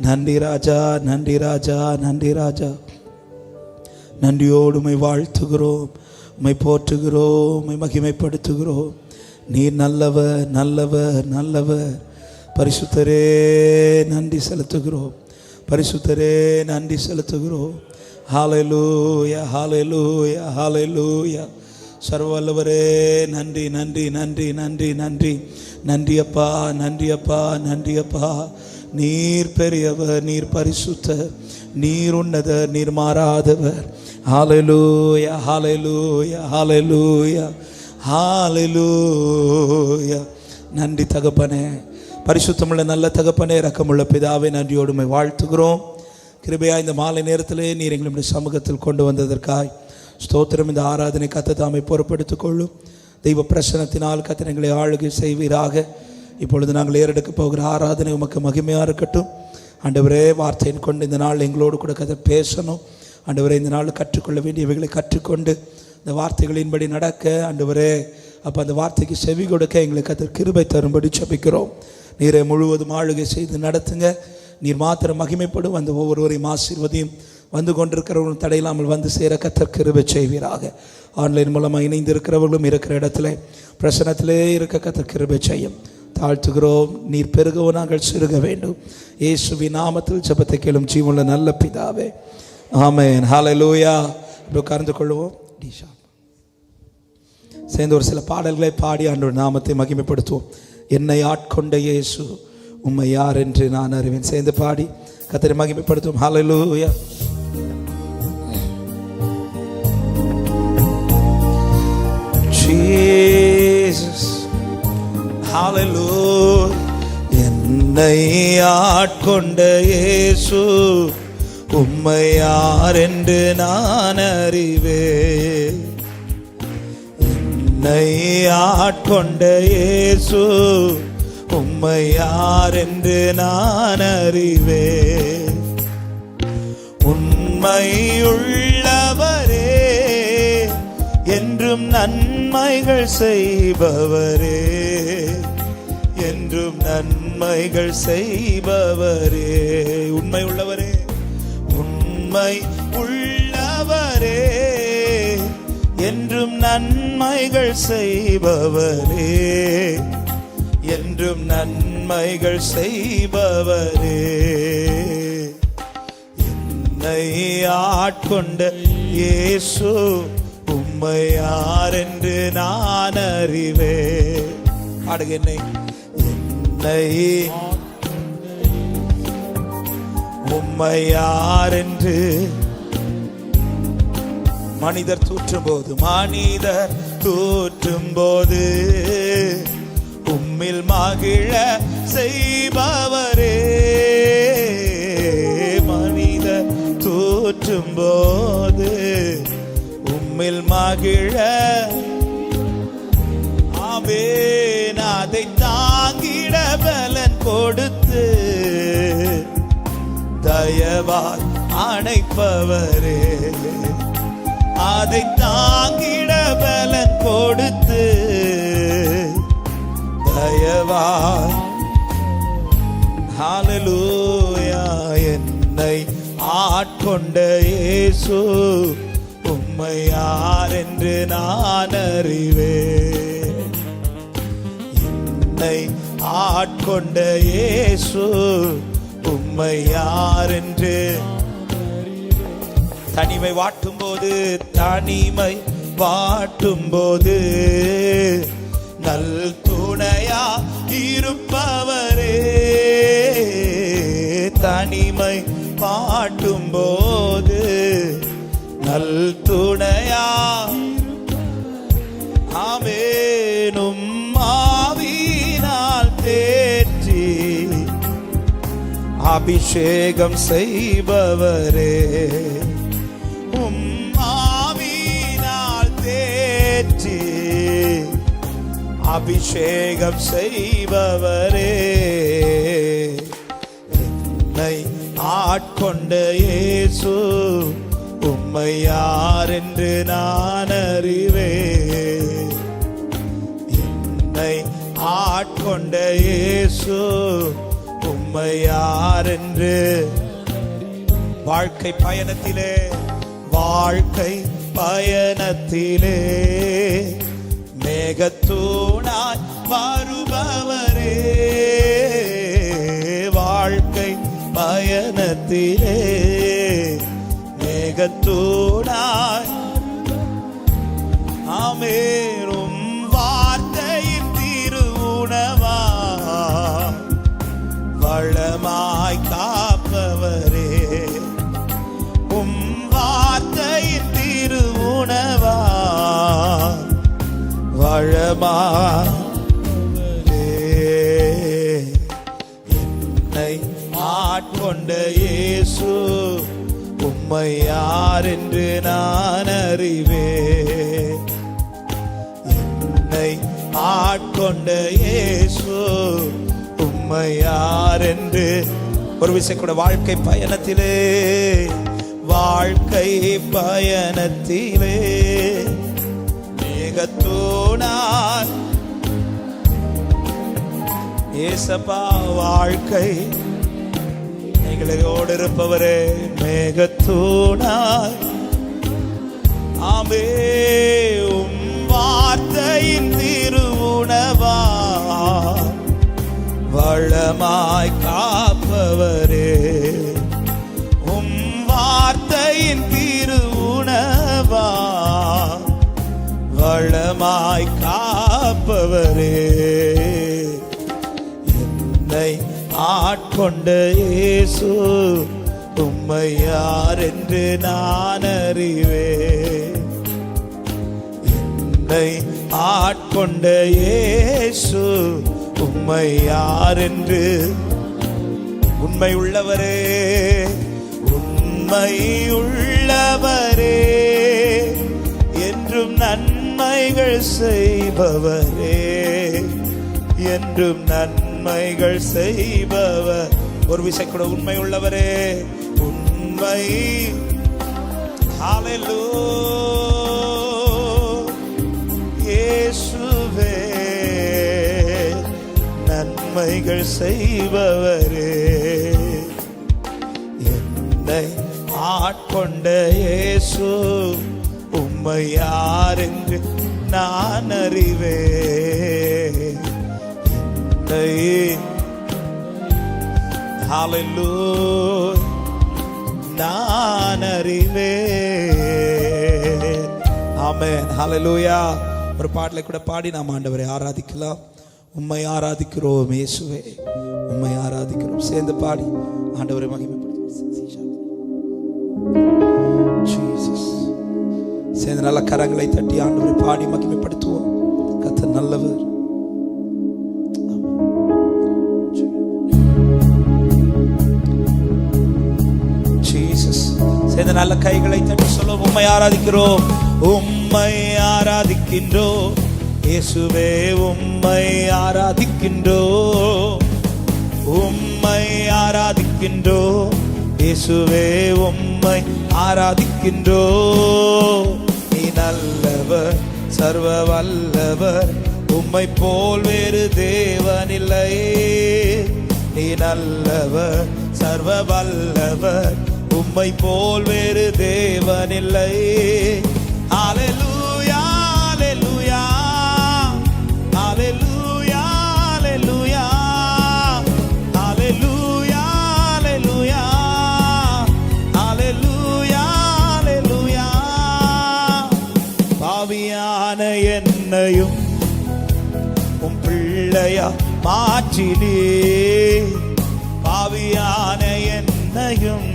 நன்றி ராஜா, நன்றி ராஜா, நன்றி ராஜா. நன்றியோடு உம்மை வாழ்த்துகிறோம், உம்மை போற்றுகிறோம், உம்மை மகிமைப்படுத்துகிறோம். நீர் நல்லவர், நல்லவர், நல்லவர். பரிசுத்தரே நன்றி செலுத்துகிறோம், பரிசுத்தரே நன்றி செலுத்துகிறோம். ஹல்லேலூயா, ஹல்லேலூயா, ஹல்லேலூயா. சர்வவல்லவரே நன்றி, நன்றி, நன்றி, நன்றி, நன்றி, நன்றி அப்பா, நன்றி அப்பா, நன்றி அப்பா. நீர் பெரியவர், நீர் பரிசுத்தர், நீர் உன்னதர், நீர் மாறாதவர். ஹல்லேலூயா, ஹல்லேலூயா, ஹல்லேலூயா, ஹல்லேலூயா. நன்றி தகப்பனே, பரிசுத்தமுள்ள நல்ல தகப்பனே, இரக்கமுள்ள பிதாவே, நன்றியோடுமை வாழ்த்துகிறோம். கிருபையா இந்த மாலை நேரத்திலே நீர் எங்களுடைய சமூகத்தில் கொண்டு வந்ததற்காய் ஸ்தோத்திரம். இந்த ஆராதனை கர்த்தர் தாமே பொறுப்படுத்திக் கொள்ளும். தெய்வ பிரசன்னத்தினால் கர்த்தர் எங்களை ஆளுகை செய்வீராக. இப்பொழுது நாங்கள் ஏறெடுக்க போகிற ஆராதனை உமக்கு மகிமையாக இருக்கட்டும். ஆண்டவரே, வார்த்தையின் கொண்டு இந்த நாள் எங்களோடு கூட கர்த்தர் பேசணும். ஆண்டவரே, இந்த நாள் கற்றுக்கொள்ள வேண்டியவைகளை கற்றுக்கொண்டு இந்த வார்த்தைகளின்படி நடக்க, ஆண்டவரே அப்போ அந்த வார்த்தைக்கு செவி கொடுக்க எங்களுக்கு கர்த்தர் கிருபை தரும்படி ஜெபிக்கிறோம். நீரை முழுவதும் ஆளுகை செய்து நடத்துங்க. நீர் மாத்திரம் மகிமைப்படும். அந்த ஒவ்வொருவரையும் ஆசீர்வதியும். வந்து கொண்டிருக்கிறவர்களும் தடையில்லாமல் வந்து சேர கர்த்தர் கிருபை செய்வீராக. ஆன்லைன் மூலமாக இணைந்து இருக்கிறவர்களும் இருக்கிற இடத்துல பிரசனத்திலே இருக்க கர்த்தர் கிருபை செய்யும். தாழ்த்துகிறோம். நீர் பெருகவும் நாங்கள் சிறுக வேண்டும். இயேசுவின் நாமத்தில் ஜெபத்தை கேளும் ஜீவனுள்ள நல்ல பிதாவே, ஆமென். ஹல்லேலூயா. உட்கார்ந்து கொள்வோம். சேர்ந்து ஒரு சில பாடல்களை பாடி ஆண்டவர் நாமத்தை மகிமைப்படுத்துவோம். என்னை ஆட்கொண்ட இயேசு உம்மை யார் என்று நான் அறிவேன். சேர்ந்து பாடி கர்த்தரை மகிமைப்படுத்துவோம். ஹல்லேலூயா. ஜீசஸ், ஹல்லேலூயா. என்னை ஆட்கொண்ட இயேசு உம்மை யார் என்று நான் அறிவேன். என்னை ஆட்கொண்ட இயேசு உம்மை யார் என்று நான் அறிவேன். உண்மையுள்ளவரே, என்றும் நன்மைகள் செய்பவரே, என்றும் நன்மைகள் செய்பவரே. உண்மை உள்ளவரே, உண்மை உள்ளவரே, என்றும் நன்மைகள் செய்பவரே, என்றும் நன்மைகள் செய்பவரே. என்னை ஆட்கொண்ட இயேசு உம்மை யார் என்று நான் அறிவேன். பாடுக. என்னை உம்மை யார் என்று மனிதர் தூற்றும் போது, மனிதர் தூற்றும் போது உம்மில் மகிழ செய்பவரே. மனிதர் தூற்றும் போது உம்மில் மகிழ, ஆமென். அதை தாங்கிட பலன் கொடுத்து தயவால் அணைப்பவரே. அதை தாங்கிட பலன் கொடுத்து தயவால். ஹல்லேலூயா. என்னை ஆட்கொண்ட இயேசு உம்மை யார் என்று நான் அறிவேன். என்னை ஆட்கொண்ட இயேசு உம்மை யார் என்று. தனிமை வாட்டும் போது, தனிமை வாட்டும் போது நல் துணையா இருப்பவரே. தனிமை வாட்டும் போது நல் துணையா, ஆமெனும் ஆவியினால் தேற்றி அபிஷேகம் செய்பவரே. ஆவியினால் தேற்றி அபிஷேகம் செய்பவரே. என்னை ஆட்கொண்ட இயேசு உம்மை யார் என்று நான் அறிவேன். என்னை ஆட்கொண்ட இயேசு உம்மை யார் என்று. வாழ்க்கை பயணத்திலே மேகத்தூணாய் வருபவரே, வாழ்க்கை பயணத்திலே மேகத்தூணாய். ஆமென். வார்த்தையின் திருவுணவா வளமாய் காப்பவரே, வார்த்தையின் திருவுணவா வளமாய். என்னை ஆட்கொண்ட இயேசு உம்மை யார் என்று நான் அறிவேன். என்னை ஆட்கொண்ட இயேசு உம்மை யார் என்று. ஒரு விஷயம் கூட, வாழ்க்கை பயணத்திலே மேகத்தூணாய் ஏசப்பா, வாழ்க்கை எங்களோடு இருப்பவரே மேகத்தூணாய். ஆமே. வார்த்தையின் திருவுணவா வளமாய் காப்பவரே, வார்த்தையின் திருவுணவா வளமாய் காப்பவரே. என்னை ஆட்கொண்ட இயேசு உம்மை யார் என்று நான் அறிவேன். என்னை ஆட்கொண்ட இயேசு உம்மை யார் என்று. உண்மை உள்ளவரே, உண்மை உள்ளவரே, என்றும் நன்மைகள் செய்பவரே, என்றும் நன்மைகள் செய்பவர். ஒரு விஷயம் கூட, உண்மை உள்ளவரே, உண்மை. ஹல்லேலூயா. இயேசுவே நன்மைகள் செய்பவரே, என்னை ஆட்கொண்ட இயேசு உம்மை யார் என்று நான் அறிவேன். ஹல்லேலூயா, நான் அறிவேன். ஆமென். ஹல்லேலூயா. ஒரு பாடலை கூட பாடி நாம் ஆண்டவரை ஆராதிக்கலாம். உம்மை ஆராதிக்கிறோம் இயேசுவே, உம்மை ஆராதிக்கிறோம். சேர்ந்து பாடி ஆண்டவரை மகிமைப்படுத்துவோம். சேர்ந்து நல்ல கரங்களை தட்டி ஆண்டவரை பாடி மகிமைப்படுத்துவோம். கர்த்தர் நல்லவர். சேர்ந்து நல்ல கைகளை தட்டி சொல்லுவோம். உம்மை ஆராதிக்கிறோம், உம்மை ஆராதிக்கின்றோம் இயேசுவே, உம்மை ஆராதிக்கின்றோம், உம்மை ஆராதிக்கின்றோம் இயேசுவே, உம்மை ஆராதிக்கின்றோம். நீ நல்லவர், சர்வ வல்லவர், உம்மை போல் வேறு தேவனில்லை. நீ நல்லவர், சர்வ வல்லவர், உம்மை போல் வேறு தேவனில்லை. ஹல்லேலூயா, ஹல்லேலூயா, ஹல்லேலூயா, ஹல்லேலூயா, ஹல்லேலூயா, ஹல்லேலூயா, ஹல்லேலூயா, ஹல்லேலூயா. பாவியான என்னையும் உம் பிள்ளையா மாற்றினே, பாவியான என்னையும்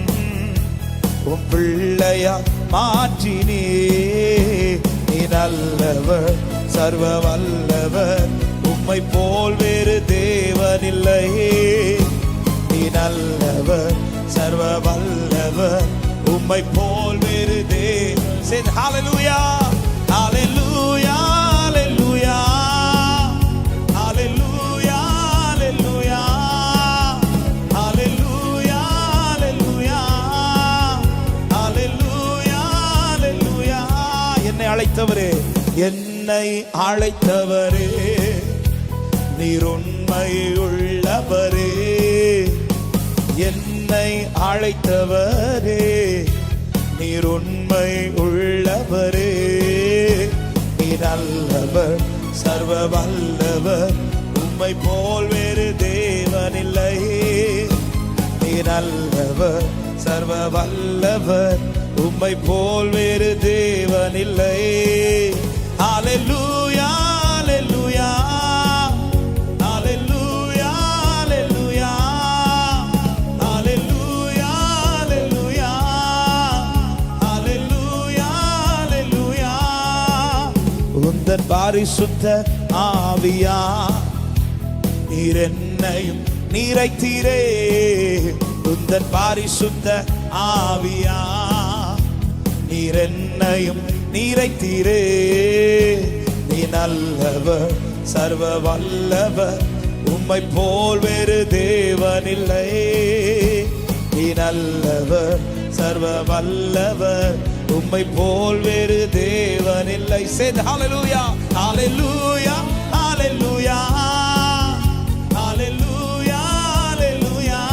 உம் பிள்ளையா மாற்றினே. நீ நல்லவர், சர்வ வல்லவர், உம்மை போல் வேறு தேவனில்லை. நீ நல்லவர், சர்வ வல்லவர், உம்மை போல் வேறு தேவன். ஹல்லேலூயா, ஹல்லேலூயா, ஹல்லேலூயா, ஹல்லேலூயா, ஹல்லேலூயா, ஹல்லேலூயா, ஹல்லேலூயா, ஹல்லேலூயா. என்னை அழைத்தவரே, என்னை அழைத்தவரே, நீர் உண்மை உள்ளவரே, என்னை அழைத்தவரே, நீர் உண்மை உள்ளவரே. நீர் நல்லவர், சர்வ வல்லவர், உம்மை போல் வேறு தேவனில்லை. நீர் நல்லவர், சர்வ வல்லவர், உம்மை போல் வேறு தேவனில்லை. ஹல்லேலூயா, ஹல்லேலூயா, ஹல்லேலூயா, ஹல்லேலூயா, ஹல்லேலூயா, ஹல்லேலூயா, ஹல்லேலூயா, ஹல்லேலூயா. உந்தன் பரிசுத்த ஆவியா நீர் என்னையும் நிறைத்தீரே. உந்தன் பரிசுத்த ஆவியா நீர் என்னையும் நிறைத்தீரே. நீ நல்லவர், சர்வ வல்லவர், உம்மை போல் வேறு தேவனில்லை. நீ நல்லவர், சர்வ வல்லவர், உம்மை போல் வேறு தேவனில்லை. Say hallelujah, hallelujah, hallelujah, hallelujah, hallelujah,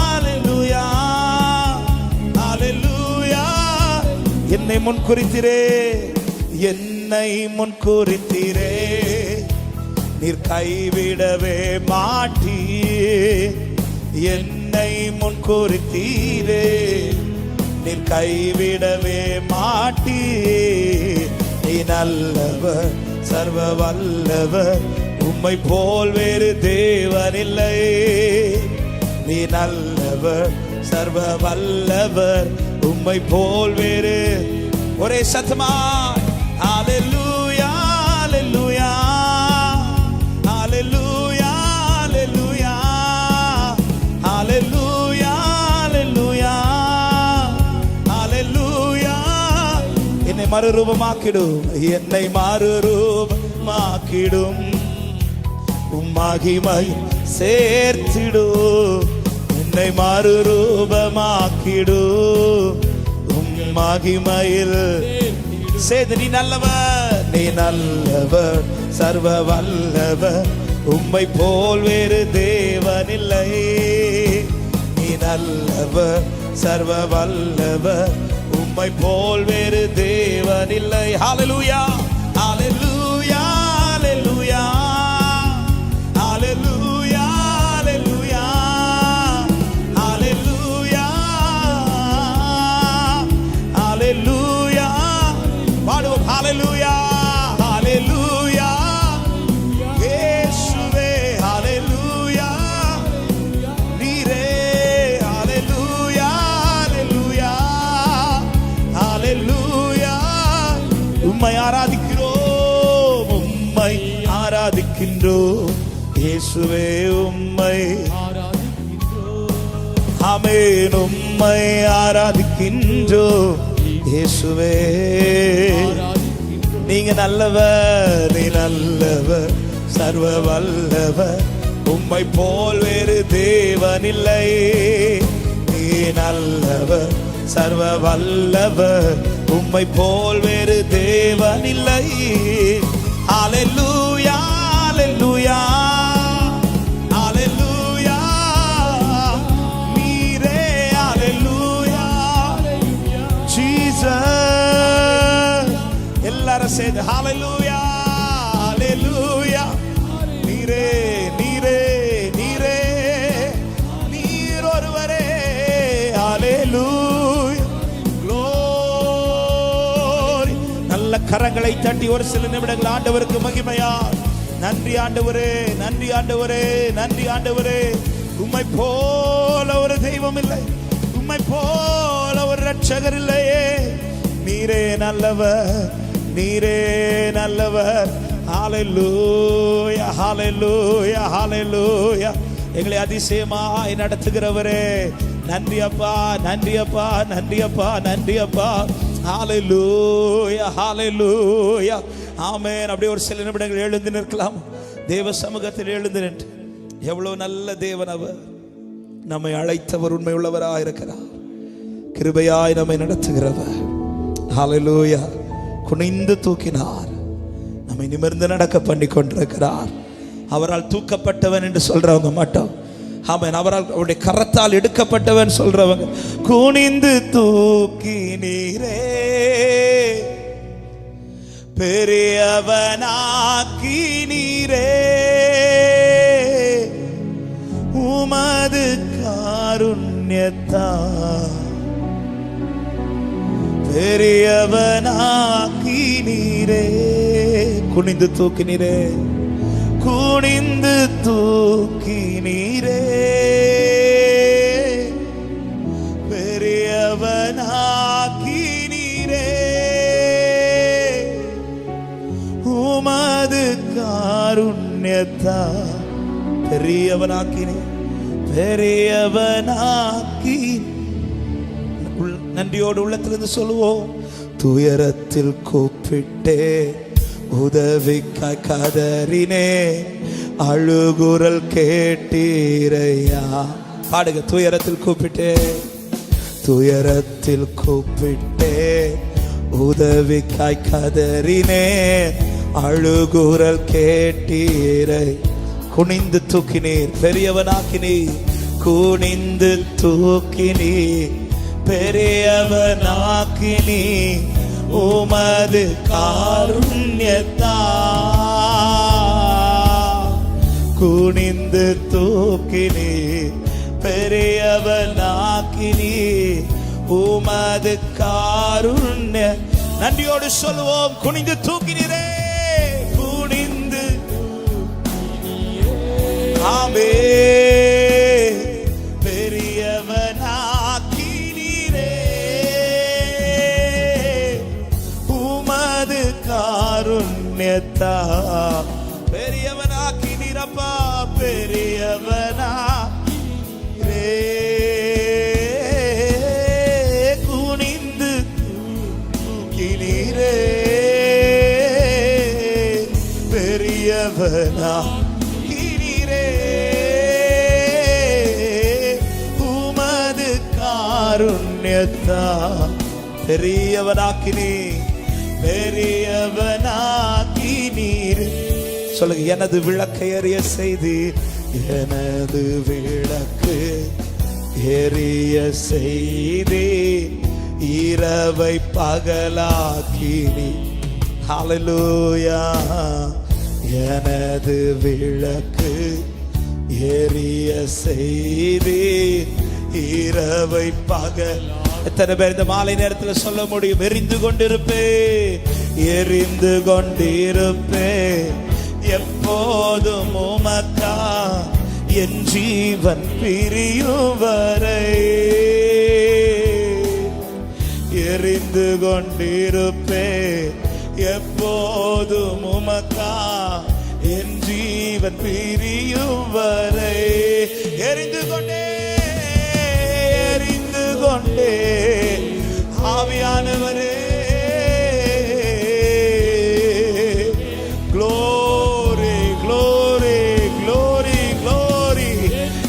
hallelujah, hallelujah. என்னை முன்குறித்தீரே, என்னை முன்குறித்தீரே, நீர் கைவிடவே மாட்டீர். என்னை முன்குறித்தீரே, நீர் கைவிடவே மாட்டீர். நீ நல்லவர், சர்வ வல்லவர், உம்மை போல் வேறு தேவனில்லை. நீ நல்லவர், சர்வ வல்லவர், உம்மை போல் வேறு. ஒரே சத்தமா ஹல்லேலூயா, ஹல்லேலூயா, ஹல்லேலூயா, ஹல்லேலூயா, ஹல்லேலூயா, ஹல்லேலூயா, ஹல்லேலூயா. என்னை மறுரூபமாக்கிடும், என்னை மறுரூபமாக்கிடும், உம் மகிமை சேர்த்திடும். என்னை மறுரூபமாக்கிடும், உம் மகிமையில் சேர்த்து. நீ நல்லவர், நீ நல்லவர், சர்வ வல்லவர், உம்மை போல் வேறு தேவனில்லை. நீ நல்லவர், சர்வ வல்லவர், உம்மை போல் வேறு தேவனில்லை. ஹல்லேலூயா, ஹல்லேலூயா, ஹல்லேலூயா, ஹல்லேலூயா, ஹல்லேலூயா, ஹல்லேலூயா. பாடுவோம் ஹல்லேலூயா, ஹல்லேலூயா, இயேசுவே ஹல்லேலூயா, நீரே ஹல்லேலூயா, ஹல்லேலூயா, ஹல்லேலூயா. உம்மை ஆராதிக்கிறோம், உம்மை ஆராதிக்கின்றோம் இயேசுவே, உம்மை ஆமென். உம்மை ஆராதிக்கின்றோம் இயேசுவே. நீங்க நல்லவர், நீ நல்லவர், சர்வ வல்லவர், உம்மை போல் வேறு தேவனில்லை. நீ நல்லவர், சர்வ வல்லவர், உம்மை போல் வேறு தேவனில்லை. ஹல்லேலூயா, ஹல்லேலூயா, ஹல்லேலூயா, நீரே ஹல்லேலூயா, ஜீசஸ். எல்லாரும் சேர்ந்து ஹல்லேலூயா, ஹல்லேலூயா, நீரே, நீரே, நீரே, நீர் ஒருவரே. ஹல்லேலூயா, க்ளோரி. நல்ல கரங்களை தட்டி ஒரு சில நிமிடங்கள் ஆண்டவருக்கு மகிமையா. நன்றி ஆண்டவரே, நன்றி ஆண்டவரே, நன்றி ஆண்டவரே. உம்மை போல ஒரு தெய்வம் இல்லை, உம்மை போல ஒரு ரட்சகர் இல்லையே. நீரே நல்லவர், நீரே நல்லவர். ஹல்லேலூயா, ஹல்லேலூயா, ஹல்லேலூயா. எங்களை அதிசயமாய் நடத்துகிறவரே, நன்றி அப்பா, நன்றி அப்பா, நன்றி அப்பா, நன்றி அப்பா. ஹல்லேலூயா, ஹல்லேலூயா, ஆமென். அப்படியே ஒரு சில நிமிடங்கள் எழுந்து நிற்கலாம். தேவ சமூகத்தில் எழுந்து நின்று, எவ்வளவு நல்ல தேவன் அவர். நம்மை அழைத்தவர் உண்மை உள்ளவராக இருக்கிறார். கிருபையாய் நம்மை நடத்துகிறவர். ஹல்லேலூயா. குனிந்து தூக்கினார், நம்மை நிமிர்ந்து நடக்க பண்ணி கொண்டிருக்கிறார். அவரால் தூக்கப்பட்டவன் என்று சொல்றவங்க மட்டும் ஆமென். அவருடைய கரத்தால் எடுக்கப்பட்டவன் சொல்றவங்க. குனிந்து தூக்கி நீரே பெரியவனாக்கி நீரே உமது காருண்யத்தா பெரியவனாக்கி நீரே. குனிந்து தூக்கி நீரே, குனிந்து தூக்கி நீரே பெரியவனாக்கி நீரே உமது காருண்யத்தா பெரியவனாக்கி பெரியவனாக்கி. நன்றியோடு உள்ளத்திலிருந்து சொல்லுவோம். துயரத்தில் கூப்பிட்டே உதவிக்காய் கதறினே அழுகுரல் கேட்டீரையா. பாடுங்க. துயரத்தில் கூப்பிட்டே, துயரத்தில் கூப்பிட்டே உதவிக்காய் கதறினே அழுகுரல் கேட்டீரை. குனிந்து தூக்கினீர் பெரியவனாக்கினீர், குனிந்து தூக்கினீர் பெரியவனாக்கினீர் உமது காருண்யத்தா குனிந்து தூக்கினீர் பெரியவனாக்கினீர் உமது காருண்ய. நன்றியோடு சொல்லுவோம். குனிந்து தூக்கினீரே, குனிந்து ஆமே பெரியவனாக்கினீரே உமது காருண்யத்தா பெரியவனாக்கினீரப்பா பெரியவனாக்கினீரே குனிந்து தூக்கினீரே பெரியவனா பெரியவனாக்கினீர் பெரியவனாக்கினீர். சொல்லுங்க. எனது விளக்கை எரிய செய்து, எனது விளக்கு எரிய செய்து இரவை பகலாக்கினீர். ஹல்லேலூயா. எனது விளக்கு எரிய செய்து இரவை பகல். எத்தனை பேர் இந்த மாலை நேரத்தில் சொல்ல முடியும்? எரிந்து கொண்டிருப்பே, எரிந்து கொண்டிருப்பே எப்போதும் உமக்கா என் ஜீவன் பிரியும் வரை. எரிந்து கொண்டிருப்பே எப்போதும் உமக்கா என் ஜீவன் பிரியும் வரை. எரிந்து கொண்டே கொண்டே ஆவியானவரே க்ளோரி க்ளோரி க்ளோரி க்ளோரி.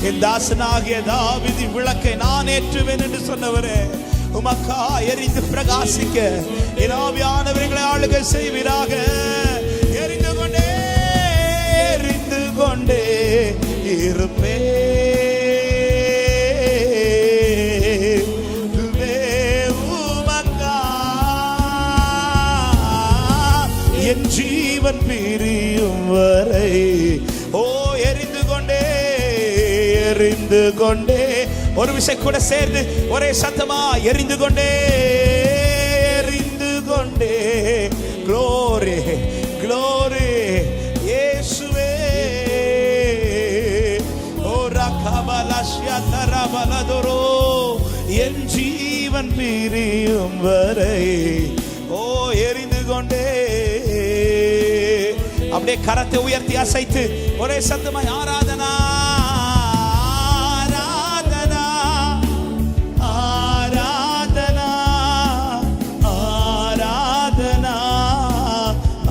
என் தாசனாகிய தாவீது விளக்கை நான் ஏற்றுவேன் என்று சொன்னவரே, உமக்கா எரிந்து பிரகாசிக்க என் ஆவியானவர்களை ஆளுகை செய்வீராக. எரிந்து கொண்டே இருப்பே என் ஜீவன் பிரியும் வரை. ஓ எரிந்து கொண்டே ஒரு விஷயம் கூட சேர்ந்து ஒரே சத்தமா எரிந்து கொண்டே க்ளோரி க்ளோரி இயேசுவே. ஓ ரகபலஷ்யா தரபலதுரோ என் ஜீவன் பிரியும் வரை. ஓ எரிந்து கொண்டே. அப்படியே கரத்தை உயர்த்தி அசைத்து ஒரே சத்தமாய் ஆராதனா ஆராதனா ஆராதனா ஆராதனா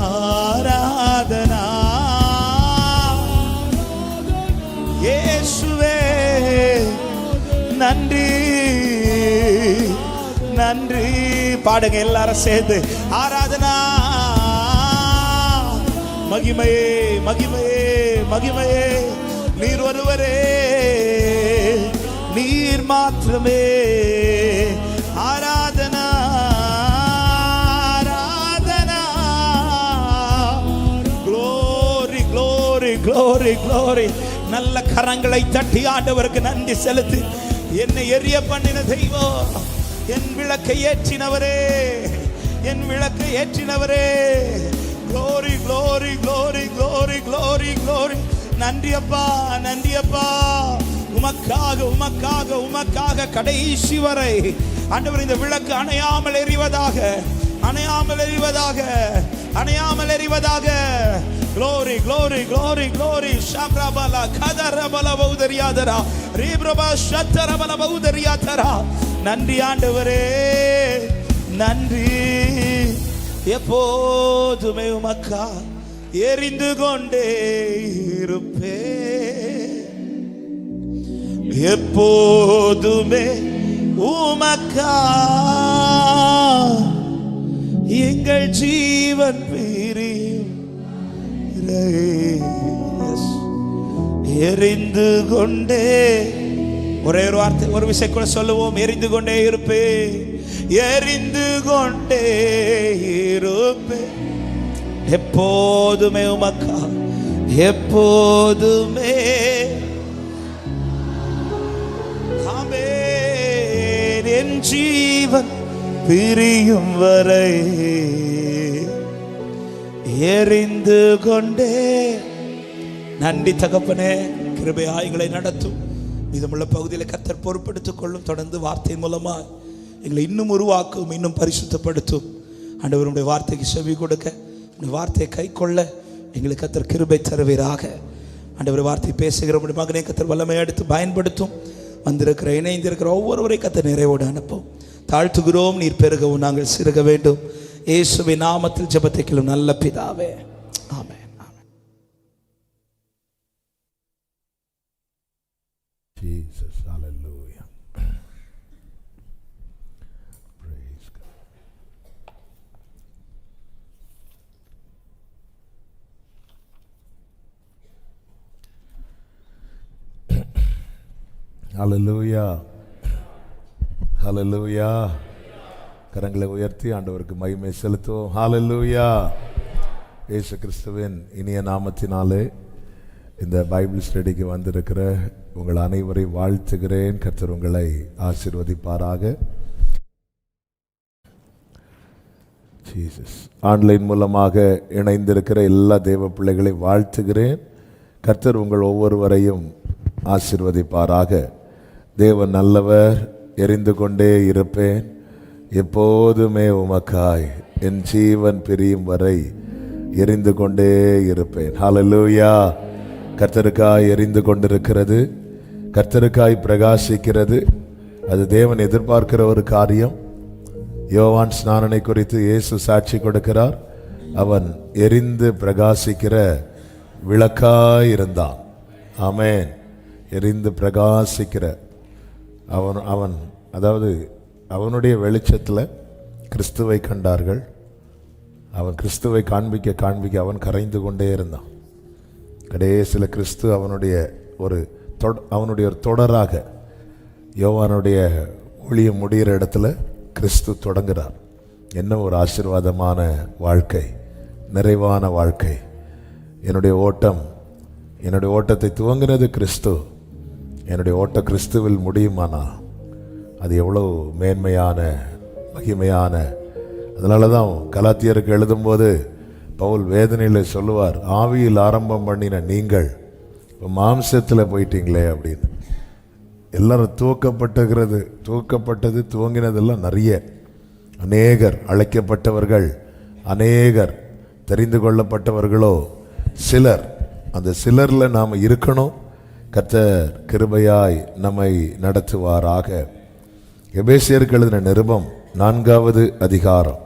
ஆராதனா இயேசுவே நன்றி நன்றி. பாடுங்க எல்லாரும் சேர்ந்து. ஆராதனா மகிமையே மகிமையே மகிமையே நீர் ஒருவரே, நீர் மாத்திரமே. Aradhana Aradhana. Glory glory glory glory. நல்ல கரங்களை தட்டி ஆண்டவருக்கு நன்றி செலுத்தி. என்னை எரிய பண்ணின தெய்வம், என் விளக்கை ஏற்றினவரே, என் விளக்கை ஏற்றினவரே. Glory glory glory glory glory glory. நன்றி அப்பா, நன்றி அப்பா. உமக்காக உமக்காக உமக்காக கடைசி வரை ஆண்டவர் இந்த விளக்கு அணையாமல் எரிவதாக, அணையாமல் எரிவதாக, அணையாமல் எரிவதாக. Glory, glory, glory, glory. Shabrabala, Kadarabala, Baudariadara, Ribraba, Shatarabala, Baudariatara. நன்றி ஆண்டவரே, நன்றி. எப்போதுமே உமக்கா எரிந்து கொண்டே இருப்பே, எப்போதுமே உமக்கா எங்கள் ஜீவன் பிரியும் எரிந்து கொண்டே. ஒரே ஒரு வார்த்தை, ஒரு விஷயம் கூட சொல்லுவோம். எரிந்து கொண்டே இருப்பே, எரிந்து கொண்டே இருப்பே. எப்போதுமே உமக்கா, எப்போதுமே. ஆமென். என் ஜீவன் பிரியும் வரை எரிந்து கொண்டே. நன்றி தகப்பனே, கிருபையாய் எங்களை நடத்தும். மீதமுள்ள பகுதியில் கர்த்தர் பொறுப்பெடுத்துக் கொள்ளும். தொடர்ந்து வார்த்தையின் மூலமாக எங்களை இன்னும் உருவாக்கும், இன்னும் பரிசுத்தப்படுத்தும். ஆண்டவருடைய வார்த்தைக்கு செவி கொடுக்க, உடைய வார்த்தையை கை கொள்ள எங்களுக்கு கர்த்தர் கிருபை தருவீராக. ஆண்டவர் வார்த்தை பேசுகிற உடைய மகனை கர்த்தர் வல்லமை எடுத்து பயன்படுத்தும். வந்திருக்கிற இணைந்திருக்கிற ஒவ்வொருவரை கர்த்தர் நிறைவோடு அனுப்பும். தாழ்த்துகிறோம், நீர் பெருகவும் நாங்கள் சிறுக வேண்டும். இயேசுவின் நாமத்தில் ஜெபத்தை கேளும் நல்ல பிதாவே, ஆமென். Jesus, hallelujah. Praise God. Hallelujah. Hallelujah. கரங்களை உயர்த்தி ஆண்டவருக்கு மகிமை செலுத்துவோம். ஹalleluya. இயேசு கிறிஸ்துவின் இனிய நாமத்தினாலே இந்த பைபிள் ஸ்டடிக்கு வந்திருக்கிற உங்கள் அனைவரை வாழ்த்துகிறேன். கர்த்தர் உங்களை ஆசீர்வதிப்பாராக. ஜீசஸ். ஆன்லைன் மூலமாக இணைந்திருக்கிற எல்லா தேவ பிள்ளைகளை வாழ்த்துகிறேன். கர்த்தர் உங்கள் ஒவ்வொருவரையும் ஆசீர்வதிப்பாராக. தேவன் நல்லவர், எரிந்து கொண்டே இருப்பேன், எப்போதுமே உமக்காய் என் ஜீவன் பிரியும் வரை எரிந்து கொண்டே இருப்பேன். ஹalleluya. கர்த்தருக்காய் எரிந்து கொண்டிருக்கிறது, கர்த்தருக்காய் பிரகாசிக்கிறது. அது தேவன் எதிர்பார்க்கிற ஒரு காரியம். யோவான் ஸ்நானனை குறித்து இயேசு சாட்சி கொடுக்கிறார். அவன் எரிந்து பிரகாசிக்கிற விளக்காய் இருந்தான். ஆமென். எரிந்து பிரகாசிக்கிற அவன் அதாவது அவனுடைய வெளிச்சத்தில் கிறிஸ்துவை கண்டார்கள். அவன் கிறிஸ்துவை காண்பிக்க அவன் கரைந்து கொண்டே இருந்தான். கடைசியில் கிறிஸ்து அவனுடைய ஒரு தொடராக யோவானுடைய ஊழியம் முடிகிற இடத்துல கிறிஸ்து தொடங்குகிறார். என்ன ஒரு ஆசீர்வாதமான வாழ்க்கை, நிறைவான வாழ்க்கை. என்னுடைய ஓட்டத்தை துவங்கினது கிறிஸ்து. என்னுடைய ஓட்டம் கிறிஸ்துவில் முடியுமானா அது எவ்வளோ மேன்மையான மகிமையான. அதனால தான் கலாத்தியருக்கு எழுதும்போது பவுல் வேதனையில் சொல்லுவார், ஆவியில் ஆரம்பம் பண்ணின நீங்கள் இப்போ மாம்சத்தில் போயிட்டீங்களே அப்படின்னு. எல்லாரும் துவக்கப்பட்டது துவங்கினதெல்லாம் நிறைய. அநேகர் அழைக்கப்பட்டவர்கள், அநேகர் தெரிந்து கொள்ளப்பட்டவர்களோ சிலர். அந்த சிலரில் நாம் இருக்கணும். கர்த்தர் கிருபையாய் நம்மை நடத்துவாராக. எபேசியருக்கு எழுதின நிருபம் 4வது அதிகாரம்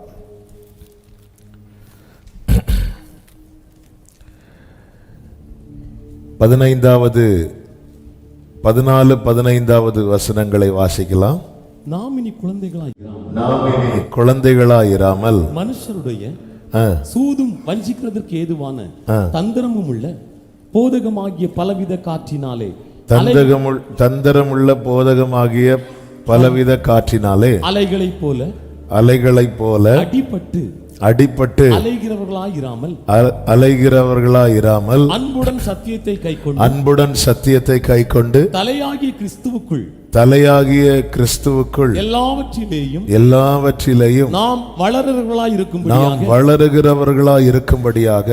14-15 வசனங்களை வாசிக்கலாம். நாம் இனி குழந்தைகளாயிராமல் மனுஷருடைய சூதும் வஞ்சிக்கிறதற்கு ஏதுவான தந்திரமும் உள்ள போதகமாகிய பலவித காற்றினாலே தந்திரமுள்ள போதகமாகிய பலவித காற்றினாலே அலைகளைப் போல அடிபட்டு அலைகிறவர்களாயிராமல் அன்புடன் சத்தியத்தை கைக்கொண்டு தலையாகிய கிறிஸ்துவுக்குள் எல்லாவற்றிலேயும் நாம் வளருகிறவர்களாய் இருக்கும்படியாக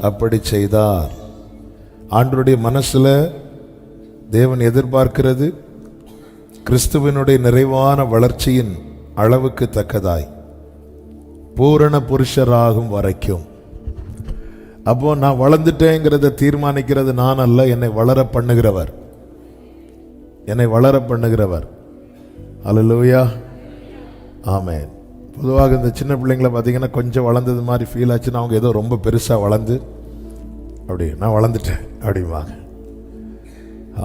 அப்படி செய்தார். ஆண்டவருடைய மனசுல தேவன் எதிர்பார்க்கிறது கிறிஸ்துவினுடைய நிறைவான வளர்ச்சியின் அளவுக்கு தக்கதாய் பூரண புருஷராகும் வரைக்கும். அப்போ நான் வளர்ந்துட்டேங்கிறத தீர்மானிக்கிறது நான் அல்ல, என்னை வளர பண்ணுகிறவர். அல்லேலூயா, ஆமென். பொதுவாக இந்த சின்ன பிள்ளைங்களை பார்த்தீங்கன்னா கொஞ்சம் வளர்ந்தது மாதிரி ஃபீல் ஆச்சுன்னா அவங்க ஏதோ ரொம்ப பெருசாக வளர்ந்து அப்படி நான் வளர்ந்துட்டேன் அப்படிம்பாங்க.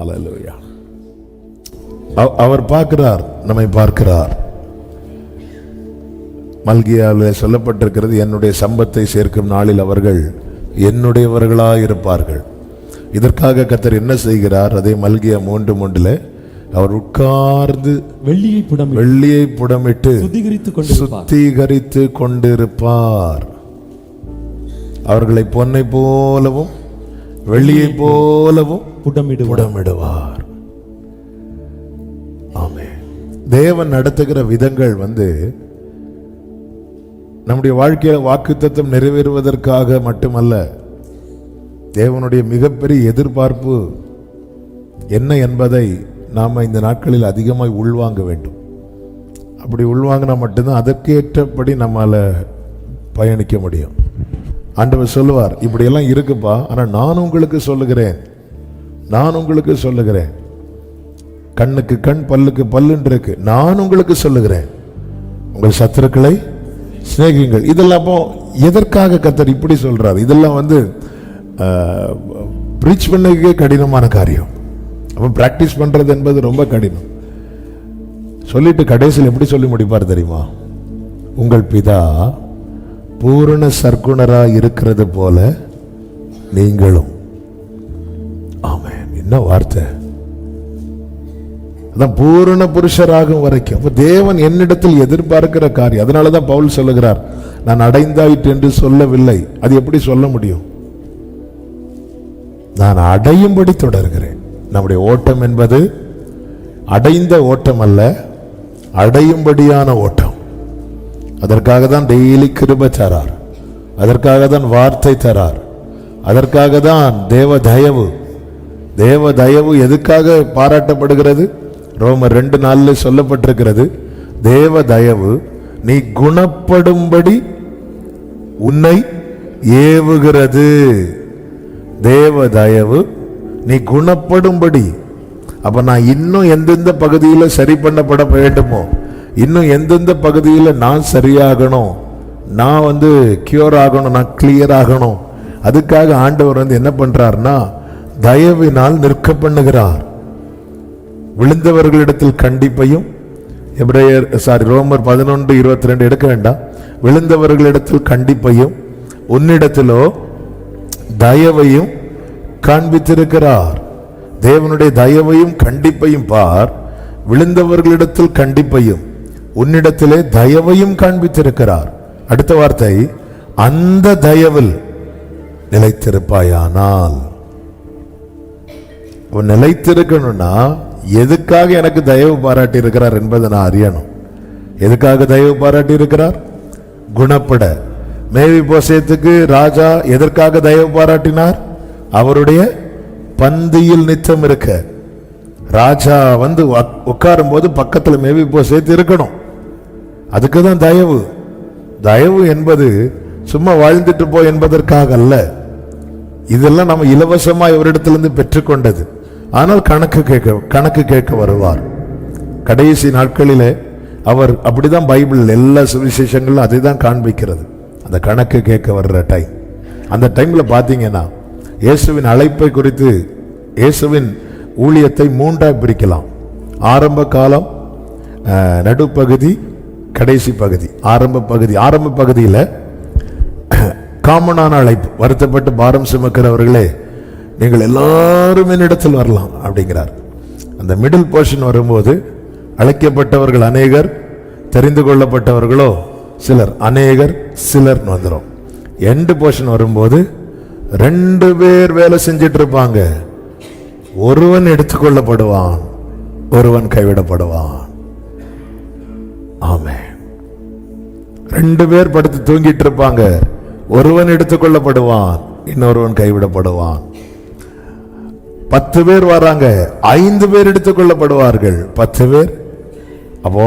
அல்லேலூயா. அவர் பார்க்கிறார், நம்மை பார்க்கிறார். மல்கியாவில் சொல்லப்பட்டிருக்கிறது, என்னுடைய சம்பத்தை சேர்க்கும் நாளில் அவர்கள் என்னுடையவர்களாயிருப்பார்கள். இதற்காக கர்த்தர் என்ன செய்கிறார்? அதே மல்கியா 3:3 அவர் உட்கார்ந்து வெள்ளியை புடமிட்டு சுத்திகரித்து கொண்டிருப்பார். அவர்களை பொன்னை போலவும் வெள்ளியை போலவும் புடமிடுவார். ஆமென். தேவன் நடத்துகிற விதங்கள் நம்முடைய வாழ்க்கையில் வாக்குத்தத்தம் நிறைவேறுவதற்காக மட்டுமல்ல, தேவனுடைய மிகப்பெரிய எதிர்பார்ப்பு என்ன என்பதை நாம் இந்த நாட்களில் அதிகமாக உள்வாங்க வேண்டும். அப்படி உள்வாங்கினா மட்டும்தான் அதற்கேற்றபடி நம்மால் பயணிக்க முடியும். ஆண்டவர் சொல்லுவார், இப்படியெல்லாம் இருக்குப்பா, ஆனால் நான் உங்களுக்கு சொல்லுகிறேன். கண்ணுக்கு கண் பல்லுக்கு பல்லுன்னு இருக்கு, நான் உங்களுக்கு சொல்லுகிறேன், உங்கள் சத்துருக்களை சிநேகியுங்கள். இதெல்லாம் அப்போ எதற்காக கர்த்தர் இப்படி சொல்றார்? இதெல்லாம் பிரீச் பண்ணவே கடினமான காரியம். அப்போ பிராக்டிஸ் பண்றது என்பது ரொம்ப கடினம். சொல்லிட்டு கடைசியில் எப்படி சொல்லி முடிப்பார் தெரியுமா? உங்கள் பிதா பூரண சர்க்குணரா இருக்கிறது போல நீங்களும். ஆமென். என்ன வார்த்தை! அதான் பூரண புருஷராகும் வரைக்கும். அப்ப தேவன் என்னிடத்தில் எதிர்பார்க்கிற காரியம். அதனாலதான் பவுல் சொல்லுகிறார், நான் அடைந்தாயிற்று என்று சொல்லவில்லை. அது எப்படி சொல்ல முடியும்? நான் அடையும்படி தொடர்கிறேன். நம்முடைய ஓட்டம் என்பது அடைந்த ஓட்டம் அல்ல, அடையும்படியான ஓட்டம். அதற்காக தான் டெய்லி கிருபை தரார், அதற்காக தான் வார்த்தை தரார், அதற்காக தான் தேவ தயவு எதுக்காக பாராட்டப்படுகிறது? ரோமர் 2:4 சொல்லப்பட்டிருக்கிறது, தேவ தயவு நீ குணப்படும்படி உன்னை ஏவுகிறது. தேவ தயவு நீ குணப்படும்படி. அப்ப நான் இன்னும் எந்தெந்த பகுதியில் சரி பண்ணப்பட வேண்டுமோ, இன்னும் எந்தெந்த பகுதியில் நான் சரியாகணும், நான் கியூர் ஆகணும், நான் கிளியர் ஆகணும். அதுக்காக ஆண்டவர் என்ன பண்றார்னா தயவினால் நிற்க பண்ணுகிறார். விழுந்தவர்களிடத்தில் கண்டிப்பையும், ரோமர் 11:22 எடுக்க வேண்டாம். விழுந்தவர்களிடத்தில் கண்டிப்பையும் உன்னிடத்திலோ தயவையும் காண்பித்திருக்கிறார். தேவனுடைய தயவையும் கண்டிப்பையும் பார். விழுந்தவர்களிடத்தில் கண்டிப்பையும் உன்னிடத்திலே தயவையும் காண்பித்திருக்கிறார். அடுத்த வார்த்தை, அந்த தயவில் நிலைத்திருப்பாயானால். நிலைத்திருக்கணும்னா எதுக்காக எனக்கு தயவு பாராட்டி இருக்கிறார் என்பதை நான் அறியணும். எதுக்காக தயவு பாராட்டி இருக்கிறார்? குணப்பட. மேவிபோசேத்துக்கு ராஜா எதற்காக தயவு பாராட்டினார்? அவருடைய பந்தியில் நித்தம் இருக்க. ராஜா உட்காரும் போது பக்கத்துல மேவிபோசேத்து இருக்கணும். அதுக்கு தான் தயவு. தயவு என்பது சும்மா வாழ்ந்துட்டு போ என்பதற்காக அல்ல. இதெல்லாம் நம்ம இலவசமா இவரிடத்திலிருந்து பெற்றுக்கொண்டது. ஆனால் கணக்கு கேட்க வருவார். கடைசி நாட்களிலே அவர் அப்படிதான் பைபிள் எல்லா சுவிசேஷங்களும் அதை தான் காண்பிக்கிறது. அந்த கணக்கு கேட்க வர்ற டைம். அந்த டைம்ல பாத்தீங்கன்னா இயேசுவின் அழைப்பை குறித்து, இயேசுவின் ஊழியத்தை 3ஆக பிரிக்கலாம். ஆரம்ப காலம், நடுப்பகுதி, கடைசி பகுதி. ஆரம்ப பகுதியில் காமனான அழைப்பு. வருத்தப்பட்டு பாரம் சுமக்கிறவர்களே நீங்கள் எல்லாரும் என்னிடத்தில் வரலாம் அப்படிங்கிறார். அந்த மிடில் போர்ஷன் வரும்போது அழைக்கப்பட்டவர்கள் அநேகர், தெரிந்து கொள்ளப்பட்டவர்களோ சிலர். அநேகர் சிலர் வந்துடும். எண்டு போர்ஷன் வரும்போது 2 பேர் வேலை செஞ்சிட்டு இருப்பாங்க. ஒருவன் எடுத்துக்கொள்ளப்படுவான், ஒருவன் கைவிடப்படுவான். ஆமென். 2 பேர் படுத்து தூங்கிட்டு இருப்பாங்க. ஒருவன் எடுத்துக்கொள்ளப்படுவான், இன்னொருவன் கைவிடப்படுவான். 10 பேர் வராங்க, 5 பேர் எடுத்துக்கொள்ளப்படுவார்கள். 10 பேர். அப்போ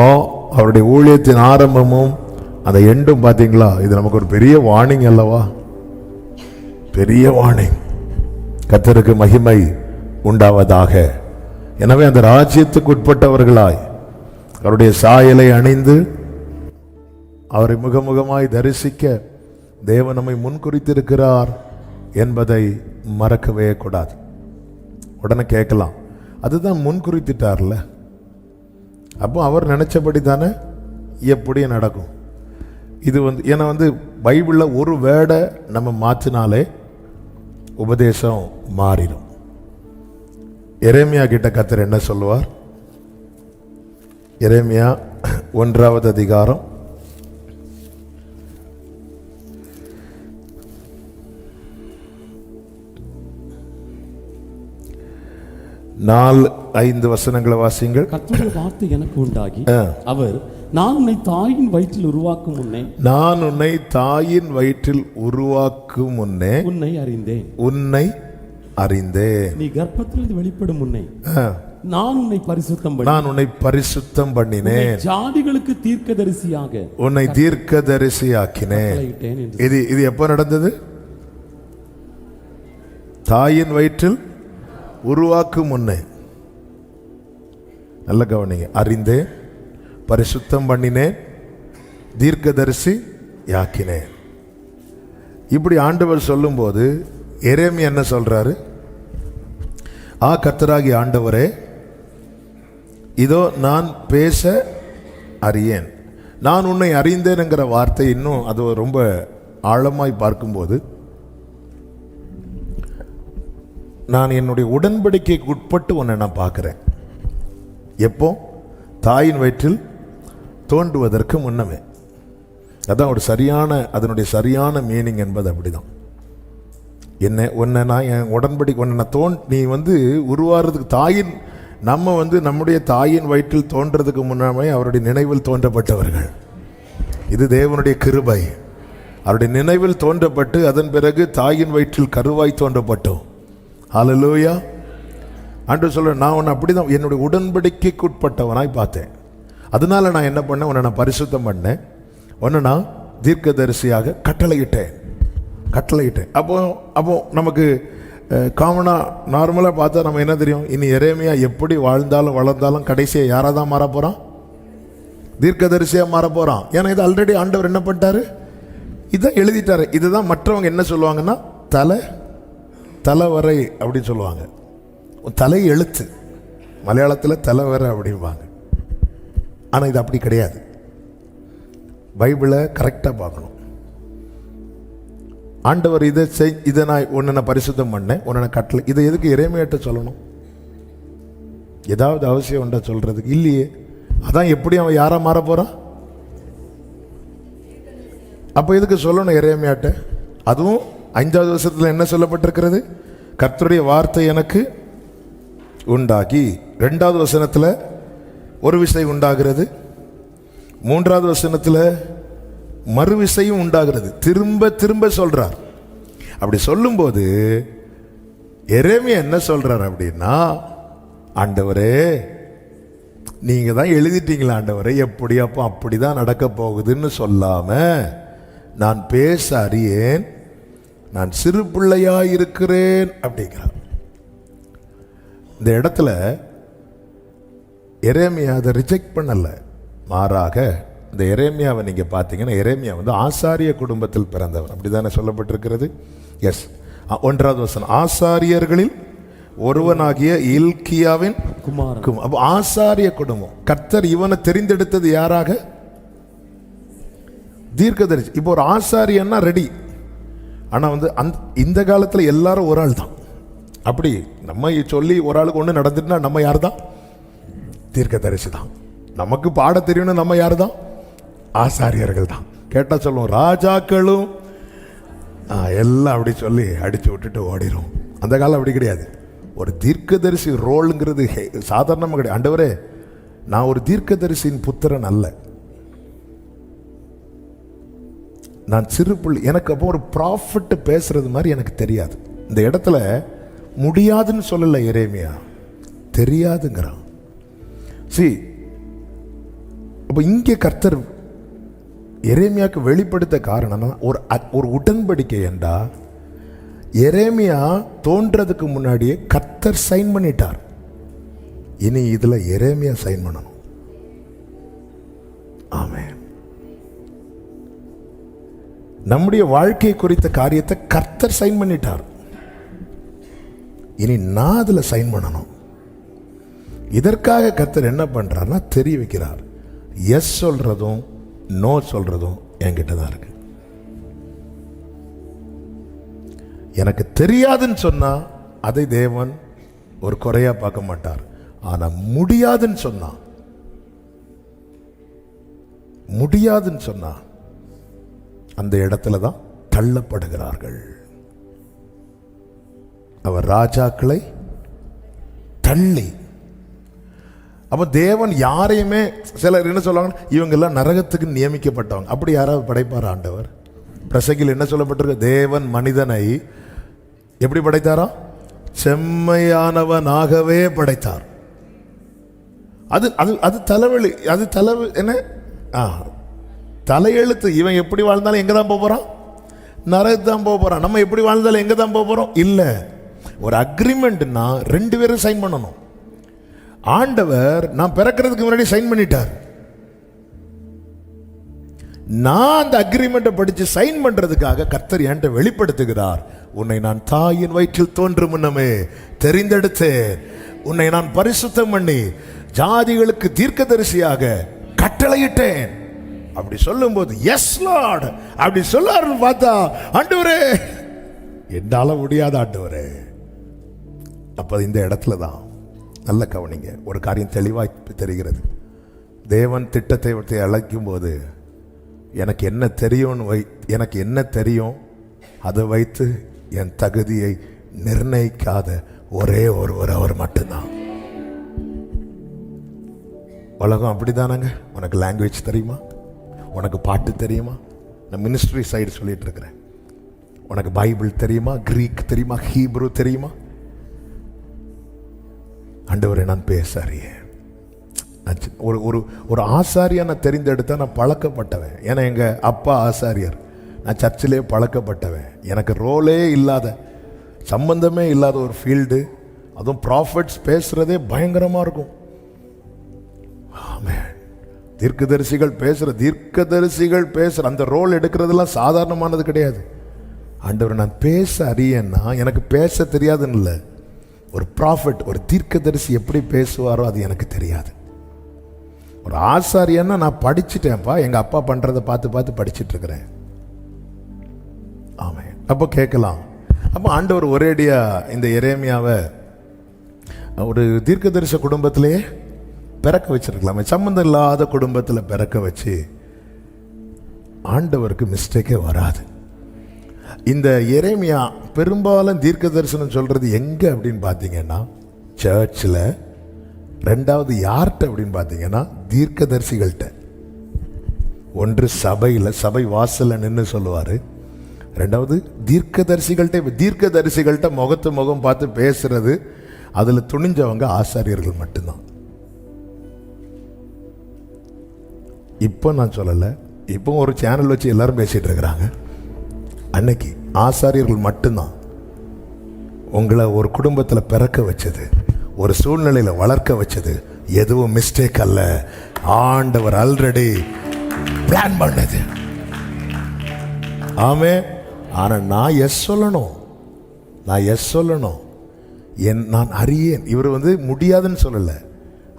அவருடைய ஊழியத்தின் ஆரம்பமும் அந்த எண்டும் பாத்தீங்களா? இது நமக்கு ஒரு பெரிய வார்னிங் அல்லவா? பெரிய வார்னிங். கர்த்தருக்கு மகிமை உண்டாவதாக. எனவே அந்த ராஜ்யத்துக்கு உட்பட்டவர்களாய் அவருடைய சாயலை அணிந்து அவரை முகமுகமாய் தரிசிக்க தேவன் நம்மை முன்குறித்திருக்கிறார் என்பதை மறக்கவே கூடாது. உடனே கேட்கலாம், அதுதான் முன்குறித்திட்டார்ல, அப்போ அவர் நினைச்சபடி தானே எப்படி நடக்கும்? இது ஏன்னா பைபிளில் ஒரு வேர்டை நம்ம மாற்றினாலே உபதேசம் மாறிடும். எரேமியா கிட்ட கர்த்தர் என்ன சொல்லுவார்? எரேமியா 1வது அதிகாரம் 4-5 வசனங்களை வாசிங்கள். கர்த்தருடைய வார்த்தை எனக்கு உண்டாகி, அவர், நான் உன்னை தாயின் வயிற்றில் உருவாக்கும் முன்னே, நான் உன்னை தாயின் வயிற்றில் உருவாக்கும் முன்னே உன்னை அறிந்தேன், உன்னை அறிந்தேன். நீ கர்ப்பத்திலிருந்து வெளிப்படும் முன்னே நான் உன்னை பரிசுத்தம் பண்ணி, நான் உன்னை பரிசுத்தம் பண்ணினேன், ஜாதிகளுக்கு தீர்க்கதரிசியாக உன்னை தீர்க்கதரிசியாக்கினேன். இது எப்போ நடந்தது? தாயின் வயிற்றில் உருவாக்கும் முன்னே. நல்ல கவனிங்க. அறிந்தேன், பரிசுத்தம் பண்ணினேன், தீர்க்கதரிசி யாக்கினேன். இப்படி ஆண்டவர் சொல்லும்போது எரேமியா என்ன சொல்றாரு? கர்த்தராகி ஆண்டவரே, இதோ நான் பேச அறியேன். நான் உன்னை அறிந்தேன் என்கிற வார்த்தை இன்னும் அது ரொம்ப ஆழமாய் பார்க்கும்போது, நான் என்னுடைய உடன்படிக்கைக்கு உட்பட்டு உன்னை நான் பார்க்கிறேன். எப்போ? தாயின் வயிற்றில் தோன்றுவதற்கு முன்னமே. அதான் ஒரு அதனுடைய சரியான மீனிங் என்பது அப்படிதான். உன்னை நான் என் உடன்படிக்கை, உன்னை நீ உருவாகிறதுக்கு நம்ம நம்முடைய தாயின் வயிற்றில் தோன்றதுக்கு முன்னாமே அவருடைய நினைவில் தோன்றப்பட்டவர்கள். இது தேவனுடைய கிருபை. அவருடைய நினைவில் தோன்றப்பட்டு அதன் பிறகு தாயின் வயிற்றில் கருவாய் தோன்றப்பட்டோம். ஹல்லேலூயா. ஆண்டவர் சொல்ற, நான் உன்னை அப்படிதான் என்னுடைய உடன்படிக்கைக்கு உட்பட்டவனாய் பார்த்தேன். அதனால நான் என்ன பண்ணேன்? உன்னை நான் பரிசுத்தம் பண்ணேன், உன்னை நான் தீர்க்கதரிசியாக கட்டளையிட்டேன். அப்போ நமக்கு காமனாக நார்மலாக பார்த்தா நம்ம என்ன தெரியும்? இனி எரேமியா எப்படி வாழ்ந்தாலும் வளர்ந்தாலும் கடைசியாக யாராக தான் மாற போகிறான்? தீர்க்கதரிசியாக மாற போகிறான். ஏன்னா இது ஆல்ரெடி ஆண்டவர் என்ன பண்ணிட்டாரு? இதை எழுதிட்டாரு. இதுதான் மற்றவங்க என்ன சொல்லுவாங்கன்னா தலைவரை அப்படின்னு சொல்லுவாங்க. தலை எழுத்து, மலையாளத்தில் தலைவரை அப்படிம்பாங்க. ஆனால் இது அப்படி கிடையாது. பைபிளை கரெக்டாக பார்க்கணும். ஆண்டவர் இதை நான் உன்னை பரிசுத்தம் பண்ணேன், உன்னை கட்டளை. இதை எதுக்கு எரேமியாட்ட சொல்லணும்? ஏதாவது அவசியம் உண்டா சொல்றதுக்கு? இல்லையே. அதான் எப்படி அவன் யாரா மாற போறான்? அப்போ எதுக்கு சொல்லணும் எரேமியாட்ட? அதுவும் 5வது வசனத்தில் என்ன சொல்லப்பட்டிருக்கிறது? கர்த்தருடைய வார்த்தை எனக்கு உண்டாகி. 2வது வசனத்தில் ஒரு விசை உண்டாகிறது, 3வது வசனத்தில் மறுவிசையும் உண்டாகிறது. திரும்ப திரும்ப சொல்றார். அப்படி சொல்லும்போது எரேமியா என்ன சொல்றார் அப்படின்னா, ஆண்டவரே நீங்க தான் எழுதிட்டீங்களா ஆண்டவரே, எப்படி அப்போ அப்படிதான் நடக்க போகுதுன்னு சொல்லாம, நான் பேச அறியேன், நான் சிறு பிள்ளையாய் இருக்கிறேன் அப்படிங்கிறார். இந்த இடத்துல எரேமியா அதை ரிஜெக்ட் பண்ணல, மாறாக இந்த எரேமியாவை நீங்க பார்த்தீங்கன்னா, எரேமியா ஆசாரிய குடும்பத்தில் பிறந்தவர், அப்படிதானே சொல்லப்பட்டிருக்கிறது. எஸ். 1வது வசனம், ஆசாரியர்களில் ஒருவனாகிய இல்கியாவின் குமாரன். அப்போ ஆசாரிய குடும்பம். கர்த்தர் இவனை தெரிந்தெடுத்தது யாராக? தீர்க்கதரிசி. இப்போ ஒரு ஆசாரியன்னா ரெடி. ஆனா இந்த காலத்தில் எல்லாரும் ஒரு ஆள் தான். அப்படி நம்ம சொல்லி ஒரு ஆளுக்கு ஒன்று நடந்துட்டுனா நம்ம யார் தான்? தீர்க்கதரிசி தான். நமக்கு பாட தெரியணும், நம்ம யார் தான்? ஆசாரியர்கள் தான். கேட்டால் சொல்லுவோம் ராஜாக்களும் எல்லாம் அப்படி சொல்லி அடித்து விட்டுட்டு ஓடிடும். அந்த காலம் அப்படி கிடையாது. ஒரு தீர்க்கதரிசி ரோலுங்கிறது சாதாரணமாக கிடையாது. ஆண்டவரே, நான் ஒரு தீர்க்கதரிசியின் புத்திரன் அல்ல, நான் சிறு பிள்ளை. எனக்கு அப்போ ஒரு ப்ராஃபிட் பேசுறது மாதிரி எனக்கு தெரியாது. இந்த இடத்துல முடியாதுன்னு சொல்லல எரேமியா, தெரியாதுங்கிறான். அப்போ இங்கே கர்த்தர் எரேமியாவுக்கு வெளிப்படுத்த காரணம்னா ஒரு உடன்படிக்கை என்றா, எரேமியா தோன்றதுக்கு முன்னாடியே கர்த்தர் சைன் பண்ணிட்டார். இனி இதுல எரேமியா சைன் பண்ணணும். ஆமென். நம்முடைய வாழ்க்கை குறித்த காரியத்தை கர்த்தர் சைன் பண்ணிட்டார். இனி நான் அதுல சைன் பண்ணணும். இதற்காக கர்த்தர் என்ன பண்றார்னா தெரிய வைக்கிறார். எஸ் சொல்றதும் நோ சொல்றதும் என்கிட்ட தான் இருக்கு. எனக்கு தெரியாதுன்னு சொன்னா அதை தேவன் ஒரு குறையா பார்க்க மாட்டார். ஆனா முடியாதுன்னு சொன்னா அந்த இடத்துல தான் தள்ளப்படுகிறார்கள். அவர் ராஜாக்களை தள்ளி, அப்ப தேவன் யாரையுமே, சிலர் என்ன சொல்லுவாங்க, இவங்க எல்லாம் நரகத்துக்கு நியமிக்கப்பட்டவங்க. அப்படி யாராவது படைப்பார் ஆண்டவர்? பிரசங்கில் என்ன சொல்லப்பட்டிருக்கு? தேவன் மனிதனை எப்படி படைத்தாரா? செம்மையானவனாகவே படைத்தார். அது அது அது தலைவலி, அது என்ன தலையெழுத்து. இவன் எப்படி வாழ்ந்தாலும் எங்க தான் போறான்? நரகத்துக்கு தான் போறான். நம்ம எப்படி வாழ்ந்தாலும் எங்க தான் போறோம்? இல்ல, ஒரு அக்ரிமெண்ட்னா ரெண்டு பேரும் சைன் பண்ணணும். ஆண்டவர் நான் பிறக்கிறதுக்கு முன்னாடி சைன் பண்ணிட்டார். நான் அந்த அக்ரிமெண்ட்டை படிச்சு சைன் பண்றதுக்காக கர்த்தர் என்கிட்ட வெளிப்படுத்துகிறார். உன்னை நான் தாயின் வயிற்றில் தோன்றும் முன்னமே தெரிந்தெடுத்தேன், உன்னை நான் பரிசுத்தம் பண்ணி ஜாதிகளுக்கு தீர்க்கதரிசியாக கட்டளையிட்டேன். அப்படி சொல்லும் போது எஸ் லார்ட் அப்படி சொல்லாருன்னு பார்த்தா, ஆண்டவரே என்னால முடியாத ஆண்டவரே. அப்ப இந்த இடத்துல தான் நல்ல கவனிங்க, ஒரு காரியம் தெளிவாக தெரிகிறது. தேவன் திட்டத்தை அழைக்கும் போது எனக்கு என்ன தெரியும்னு எனக்கு என்ன தெரியும் அதை வைத்து என் தகுதியை நிர்ணயிக்காத ஒரே ஒருவர் அவர் மட்டும்தான். உலகம் அப்படிதானங்க. உனக்கு லாங்குவேஜ் தெரியுமா? உனக்கு பாட்டு தெரியுமா? நான் மினிஸ்ட்ரி சைடு சொல்லிட்டு இருக்கிறேன். உனக்கு பைபிள் தெரியுமா? கிரீக் தெரியுமா? ஹீப்ரு தெரியுமா? ஆண்டவரே நான் பேச அறியேன். ஒரு ஒரு ஒரு ஆசாரியா நான் தெரிந்தெடுத்தா நான் பழக்கப்பட்டவன். ஏன்னா எங்க அப்பா ஆசாரியர், நான் சர்ச்சிலே பழக்கப்பட்டவன். எனக்கு ரோலே இல்லாத, சம்பந்தமே இல்லாத ஒரு ஃபீல்டு. அதுவும் ப்ராஃபிட்ஸ் பேசுறதே பயங்கரமா இருக்கும். தீர்க்கதரிசிகள் பேசுற அந்த ரோல் எடுக்கிறதெல்லாம் சாதாரணமானது கிடையாது. ஆண்டவர் நான் பேச அறியேன்னா எனக்கு பேச தெரியாதுன்னு இல்லை. ஒரு ப்ராஃபிட், ஒரு தீர்க்கதரிசி எப்படி பேசுவாரோ அது எனக்கு தெரியாது. ஒரு ஆசாரியன்னா நான் படிச்சுட்டேன்ப்பா, எங்க அப்பா பண்றதை பார்த்து பார்த்து படிச்சுட்டு இருக்கிறேன். ஆமே. அப்போ கேட்கலாம், அப்போ ஆண்டவர் ஒரேடியா இந்த எரேமியாவை ஒரு தீர்க்கதரிசி குடும்பத்திலேயே பிறக்க வச்சிருக்கலாமே, சம்பந்தம் இல்லாத குடும்பத்தில் பிறக்க வச்சு ஆண்டவருக்கு மிஸ்டேக்கே வராது. இந்த எரேமியா பெரும்பாலும் தீர்க்க தரிசனம் சொல்றது எங்க அப்படின்னு பார்த்தீங்கன்னா சர்ச்சில், ரெண்டாவது யார்கிட்ட அப்படின்னு பார்த்தீங்கன்னா தீர்க்கதரிசிகள்கிட்ட. ஒன்று சபையில், சபை வாசல்ல நின்று சொல்லுவார். ரெண்டாவது தீர்க்கதரிசிகள்கிட்ட முகத்து முகம் பார்த்து பேசுறது, அதில் துணிஞ்சவங்க ஆசாரியர்கள் மட்டும்தான். இப்போ நான் சொல்லலை, இப்போ ஒரு சேனல் வச்சு எல்லாரும் பேசிட்டு இருக்கிறாங்க. அன்னைக்கு ஆசாரியர்கள் மட்டும்தான் உங்களை ஒரு குடும்பத்தில் பிறக்க வச்சது, ஒரு சூழ்நிலையில் வளர்க்க வச்சது. எதுவும் மிஸ்டேக் அல்ல, ஆண்டவர் ஆல்ரெடி பிளான் பண்ணது. ஆமே. ஆனா நான் எஸ் சொல்லணும், நான் அறியேன். இவர் முடியாதுன்னு சொல்லல,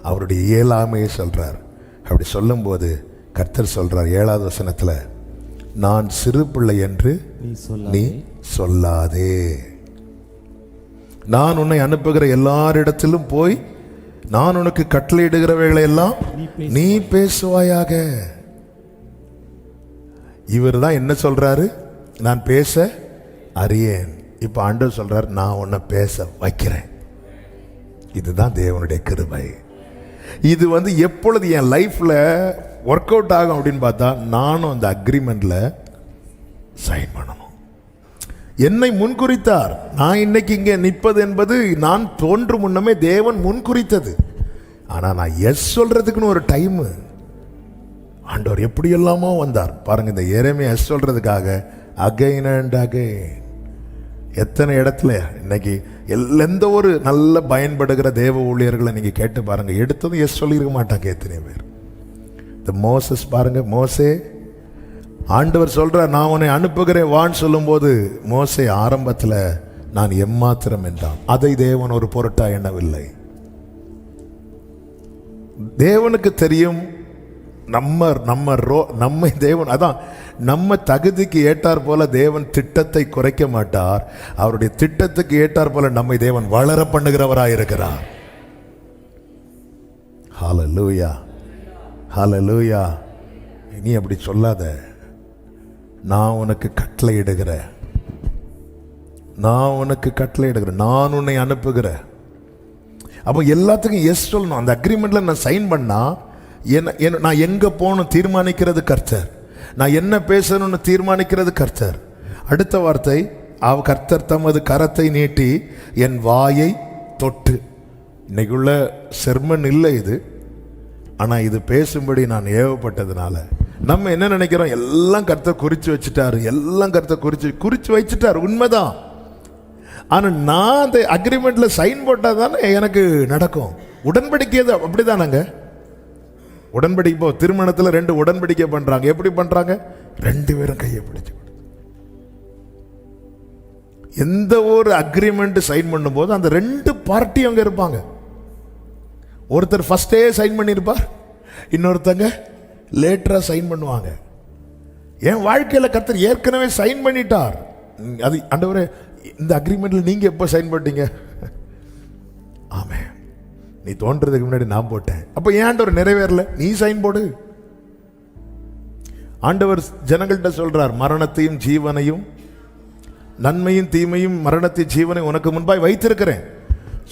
அவருடைய இயலாமையை சொல்றார். அப்படி சொல்லும்போது கர்த்தர் சொல்றார் 7வது வசனத்துல, நான் சிறு பிள்ளை என்று நீ சொல்லாதே. நான் உன்னை அனுப்புகிற எல்லாரிடத்திலும் போய் நான் உனக்கு கட்டளையிடுகிறவைகளை எல்லாம் நீ பேசுவாயாக. இவர் தான் என்ன சொல்றாரு? நான் பேச அறியேன். இப்ப ஆண்டவர் சொல்றாரு, நான் உன்னை பேச வைக்கிறேன். இதுதான் தேவனுடைய கிருபை. இது எப்பொழுது என் லைஃப்ல ஒர்க் அவுட் ஆகும் அப்படின்னு பார்த்தா, நானும் அந்த அக்ரிமெண்ட்ல சைன் பண்ணணும். என்னை முன்குறித்தார். நான் இன்னைக்கு இங்கே நிற்பது என்பது நான் தோன்றும் முன்னமே தேவன் முன்குறித்தது. ஆனா நான் எஸ் சொல்றதுக்குன்னு ஒரு டைம் ஆண்டவர் எப்படி எல்லாமோ வந்தார் பாருங்க. இந்த எரேமியா எஸ் சொல்றதுக்காக அகைன் அண்ட் அகைன் எத்தனை இடத்துல இன்னைக்கு எந்த ஒரு நல்ல பயன்படுகிற தேவ ஊழியர்களை நீங்க கேட்டு பாருங்க, எடுத்ததும் எஸ் சொல்லியிருக்க மாட்டாங்க எத்தனை பேர். இந்த மோசஸ் பாருங்க, மோசே ஆண்டவர் சொல்றார் நான் உன்னை அனுப்புகிறேன் வான்னு சொல்லும் போது மோசே ஆரம்பத்தில் நான் எம்மாத்திரம் என்றான். அதை தேவன் ஒரு பொருட்டா எண்ணவில்லை. தேவனுக்கு தெரியும் நம்மை தேவன் அதான் நம்ம தகுதிக்கு ஏற்றார் போல தேவன் திட்டத்தை குறைக்க மாட்டார். அவருடைய திட்டத்துக்கு ஏற்றார் போல நம்மை தேவன் வளர பண்ணுகிறவராய் இருக்கிறார். ஹல்லேலூயா, ஹல்லேலூயா. நீ அப்படி சொல்லாத. நான் உனக்கு கட்டளையிடுகிறேன், நான் உனக்கு கட்டளையிடுகிறேன், நான் உன்னை அனுப்புகிறேன். அப்போ எல்லாத்துக்கும் எஸ் சொல்லணும். அந்த அக்ரிமெண்ட்ல நான் சைன் பண்ணா நான் எங்க போகணும் தீர்மானிக்கிறது கர்த்தர், நான் என்ன பேசணும்னு தீர்மானிக்கிறது கர்த்தர். அடுத்த வார்த்தை, கர்த்தர் தமது கரத்தை நீட்டி என் வாயை தொட்டு. இன்னைக்குள்ள செர்மன் இல்லை இது, ஆனா இது பேசும்படி நான் ஏவப்பட்டதுனால நம்ம என்ன நினைக்கிறோம், எல்லாம் கர்த்தர் குறிச்சு வச்சுட்டாரு, எல்லாம் கர்த்தர் குறிச்சு வச்சுட்டாரு, உண்மைதான். ஆனா நான் அந்த அக்ரிமெண்ட்ல சைன் போட்டா தானே எனக்கு நடக்கும். உடன்படிக்கை அப்படிதானங்க. உடன்படிக்கை இப்போ திருமணத்துல 2 உடன்படிக்கை பண்றாங்க. எப்படி பண்றாங்க? 2 பேரும் கையை பிடிச்சு. எந்த ஒரு அக்ரிமெண்ட் சைன் பண்ணும் போது அந்த 2 பார்ட்டி அங்க இருப்பாங்க. ஒருத்தர் ஃபர்ஸ்டே சைன் பண்ணிருப்பார், இன்னொருத்தங்க லேட்டரா சைன் பண்ணுவாங்க. என் வாழ்க்கையில கர்த்தர் ஏற்கனவே சைன் பண்ணிட்டார். அது ஆண்டவரே இந்த அக்ரிமெண்ட்ல நீங்க எப்ப சைன் போட்டீங்க? ஆமென், நீ தோன்றதுக்கு முன்னாடி நான் போட்டேன். அப்ப ஏன் ஆண்டவர் நிறைவேறல? நீ சைன் போடு. ஆண்டவர் ஜனங்கள்கிட்ட சொல்றார், மரணத்தையும் ஜீவனையும் நன்மையும் தீமையும் மரணத்தையும் ஜீவனை உனக்கு முன்பாய் வைத்திருக்கிறேன்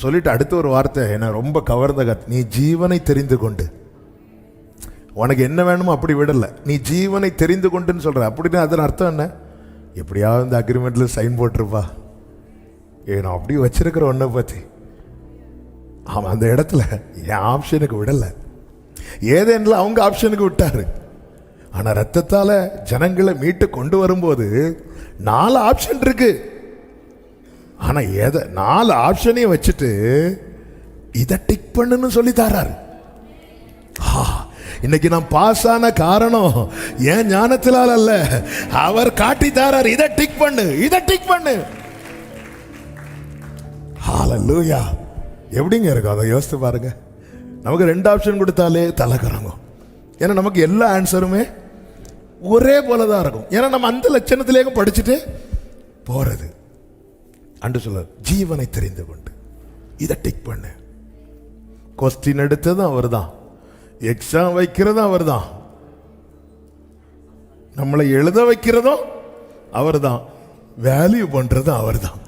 சொல்லிட்டு அடுத்த ஒரு வார்த்தை என்ன ரொம்ப கவர்ந்த, நீ ஜீவனை தெரிந்து கொண்டு. உனக்கு என்ன வேணுமோ அப்படி விடல, நீ ஜீவனை தெரிந்து கொண்டுன்னு சொல்ற. அப்படின்னு அதன் அர்த்தம் என்ன? எப்படியாவது இந்த அக்ரிமெண்ட்ல சைன் போட்டிருப்பா, நான் அப்படி வச்சிருக்கிற ஒன்றை பத்தி. அவன் அந்த இடத்துல என் ஆப்ஷனுக்கு விடல, ஏதேன்ல அவங்க ஆப்ஷனுக்கு விட்டாரு. ஆனா ரத்தத்தால ஜனங்களை மீட்டு கொண்டு வரும்போது 4 ஆப்ஷன் இருக்கு. ஆனா 4 ஆப்ஷனையும் வச்சுட்டு இதை டிக் பண்ணுன்னு சொல்லி தராரு. இன்னைக்கு நான் பாஸ் ஆன காரணம் ஏன் ஞானத்திலால் அல்ல, அவர் காட்டி தாரார். இதை டிக் பண்ணு, இதை டிக் பண்ணு. ஹல்லேலூயா. எப்படிங்க இருக்கும் அதை யோசித்து பாருங்க. நமக்கு 2 ஆப்ஷன் கொடுத்தாலே தலைக்கறங்கும். ஏன்னா நமக்கு எல்லா ஆன்சருமே ஒரே போலதான் இருக்கும். ஏன்னா நம்ம அந்த லட்சணத்திலேயே படிச்சுட்டு போறது. அன்று சொல்ல ஜீவனை தெரிந்து கொண்டு இதை டிக் பண்ணு. கொஸ்டின் எடுத்ததும் அவர் தான், எக்ஸாம் வைக்கிறதும் அவர் தான், நம்மளை எழுத வைக்கிறதும் அவர் தான், வேல்யூ பண்றதும் அவர் தான்.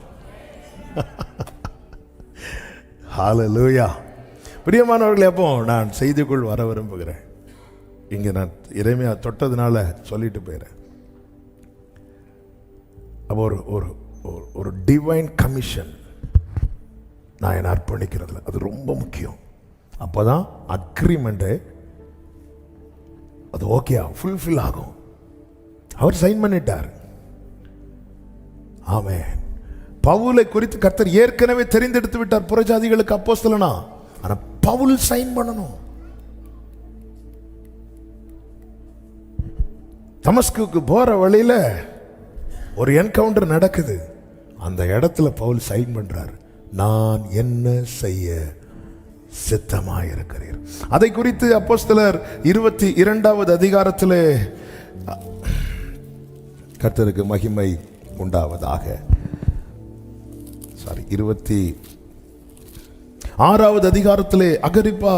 ஹல்லேலூயா. பிரியமானவர்களே, அப்போ நான் செய்திக்குள் வர விரும்புகிறேன். இங்க நான் எரேமியா தொட்டதுனால சொல்லிட்டு போயிறேன். அப்போ ஒரு டிவைன் கமிஷன் நான் என்ன அர்ப்பணிக்கிறதுல அது ரொம்ப முக்கியம். அப்போதான் அக்ரிமெண்ட் அது ஓகே ஃபுல்ஃபில் ஆகும். அவர் சைன் பண்ணிட்டார். ஆமென். பவுலை குறித்து கர்த்தர் ஏற்கனவே தெரிந்தெடுத்து விட்டார் புறஜாதிகளுக்கு அப்போஸ்தலனா. ஆனா பவுல் சைன் பண்ணணும். தமஸ்குக்கு போற வழியில ஒரு என்கவுண்டர் நடக்குது. அந்த இடத்துல பவுல் சைன் பண்றார், நான் என்ன செய்ய சித்தமாயிருக்கிறீர். அதை குறித்து அப்போஸ்தலர் 22வது அதிகாரத்திலே கர்த்தருக்கு மகிமை உண்டாவதாக. சாரி, 26வது அதிகாரத்திலே அகிரிப்பா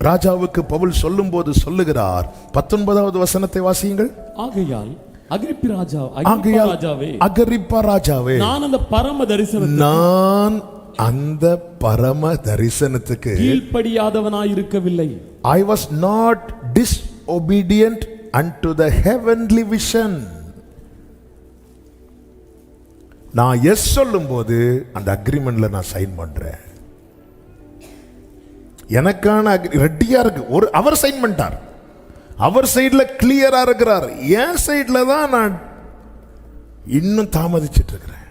ராஜாவுக்கு பவுல் சொல்லும்போது சொல்லுகிறார். 19வது வசனத்தை வாசியுங்கள். ஆகையால் அகிரிப்பா ராஜாவே, அகிரிப்பா ராஜாவே, நான் அந்த பரம தரிசனத்துக்கு கீழ்ப்படியாதவனாய் இருக்கவில்லை. I was not disobedient unto the heavenly vision. நான் எஸ் சொல்லும்போது அந்த அக்ரிமெண்ட்ல நான் சைன் பண்றேன். எனக்கான ரெடியா இருக்கு. அவர் சைன் பண்ணிட்டார். அவர் சைடுல கிளியரா இருக்கிறார். என் சைடுல தான் நான் இன்னும் தாமதிச்சிட்டு இருக்கிறேன்.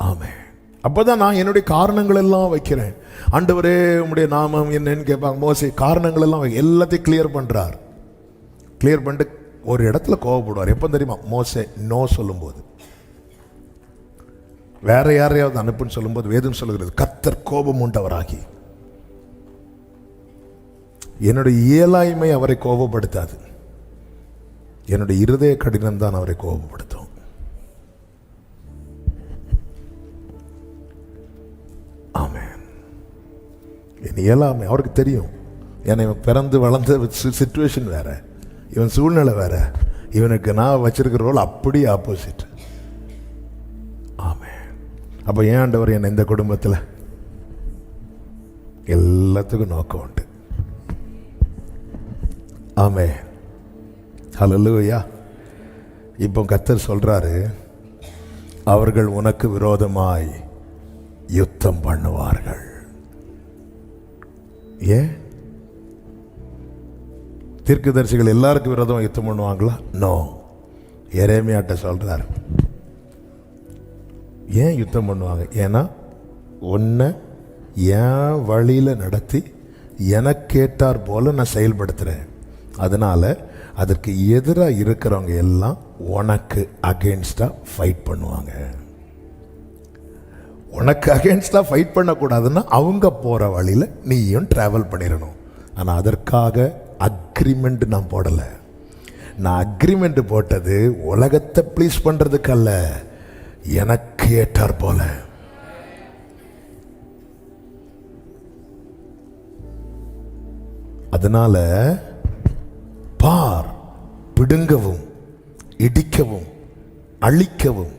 ஆமென். அப்பதான் நான் என்னுடைய காரணங்கள் எல்லாம் வைக்கிறேன். ஆண்டவரே உம்முடைய நாமம் என்னன்னு கேட்பாங்க. மோசே காரணங்கள் எல்லாம் எல்லாத்தையும் கிளியர் பண்றார். கிளியர் பண்ணிட்டு ஒரு இடத்துல கோவப்படுவார். எப்ப தெரியுமா? மோசே நோ சொல்லும்போது, வேற யாரையாவது அனுப்புன்னு சொல்லும்போது வேதம் சொல்லுகிறது கர்த்தர் கோபம் உண்டவராகி. என்னுடைய இயலாய்மை அவரை கோபப்படுத்தாது, என்னுடைய இருதய கடினம் தான் அவரை கோபப்படுத்தும். ஆமென். என் இயலாமை அவருக்கு தெரியும். ஏன்னா இவன் பிறந்து வளர்ந்த சிச்சுவேஷன் வேற, இவன் சூழ்நிலை வேற, இவனுக்கு நான் வச்சிருக்கிற ரோல் அப்படி ஆப்போசிட். ஆமென். அப்ப ஏன் ஆண்டவர் என்ன இந்த குடும்பத்தில் எல்லாத்துக்கும் நோக்கம் உண்டு. ஆமென். ஹல்லேலூயா. இப்போ கர்த்தர் சொல்றாரு, அவர்கள் உனக்கு விரோதமாய் யுத்தம் பண்ணுவார்கள். ஏன்? தீர்க்கதரிசிகள் எல்லாருக்கும் விரோதமா யுத்தம் பண்ணுவாங்களா? நோ. எரேமியாட்ட சொல்றாரு ஏன் யுத்தம் பண்ணுவாங்க? ஏன்னா உன்னை என் வழியில நடத்தி எனக்கேற்றார் போல நான் செயல்படுத்துறேன். அதனால அதற்கு எதிராக இருக்கிறவங்க எல்லாம் உனக்கு அகெயின்ஸ்டா ஃபைட் பண்ணுவாங்க. உனக்கு அகெயின்ஸ்டா ஃபைட் பண்ணக்கூடாதுன்னா அவங்க போற வழியில நீயும் டிராவல் பண்ணிடணும். ஆனா அதற்காக அக்ரிமெண்ட் நான் போடல. நான் அக்ரிமெண்ட் போட்டது உலகத்தை ப்ளீஸ் பண்றதுக்கு அல்ல, எனக்கு ஏற்றார் போல. அதனால பார், பிடுங்கவும் இடிக்கவும் அழிக்கவும்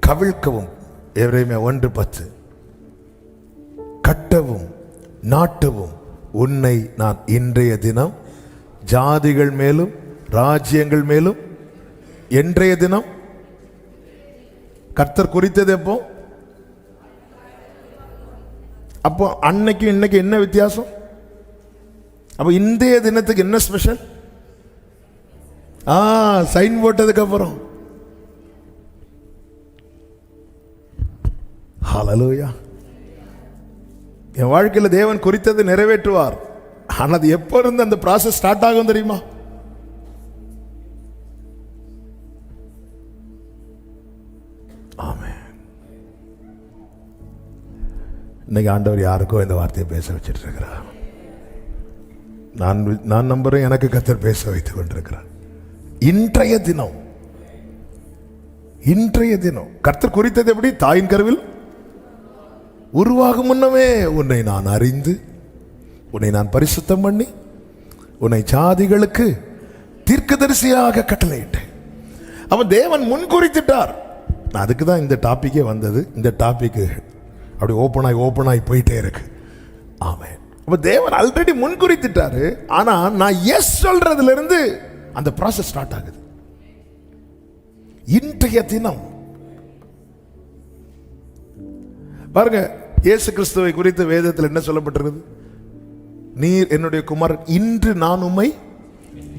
கவிழ்க்கவும், எபிரேயர் 1:10, கட்டவும் நாட்டவும் உன்னை நான் இன்றைய தினம் ஜாதிகள் மேலும் ராஜ்யங்கள் மேலும். இன்றைய தினம் கர்த்தர் குறித்தது எப்போ? அப்போ அன்னைக்கு இன்னைக்கு என்ன வித்தியாசம்? அப்ப இன்றைய தினத்துக்கு என்ன ஸ்பெஷல்? சைன் போட்டதுக்கு அப்புறம். ஹல்லேலூயா. என் வாழ்க்கையில் தேவன் குறித்தது நிறைவேற்றுவார். ஆனால் அது எப்போ இருந்து அந்த ப்ராசஸ் ஸ்டார்ட் ஆகும் தெரியுமா? ஆமென். இன்னைக்கு ஆண்டவர் யாருக்கோ இந்த வார்த்தையை பேச வச்சிட்டு இருக்கிறார். நான் நம்புறேன், எனக்கு கர்த்தர் பேச வைத்துக் கொண்டிருக்கிறார். இன்றைய தினம் கர்த்தர் குறித்தது எப்படி? தாயின் கருவில் உருவாகும் முன்னமே உன்னை நான் அறிந்து உன்னை நான் பரிசுத்தம் பண்ணி உன்னை ஜாதிகளுக்கு தீர்க்கதரிசியாக கட்டளையிட்டேன். அவன் தேவன் முன் குறித்திட்டார். அதுக்கு தான் இந்த டாபிக்கே வந்தது. இந்த டாபிக் அப்படி ஓப்பனாய் போயிட்டே இருக்கு. ஆமென். அப்ப தேவன் ஆல்ரெடி முன் குறித்திட்டாரு. ஆனா நான் எஸ் சொல்றதுல இருந்து அந்த ப்ராசஸ் ஸ்டார்ட் ஆகுது. இன்றைய தினம் பாருங்க, இயேசு கிறிஸ்துவை குறித்து வேதத்தில் என்ன சொல்லப்பட்டிருக்குது? நீர் என்னுடைய குமாரன், இன்று நான் உம்மை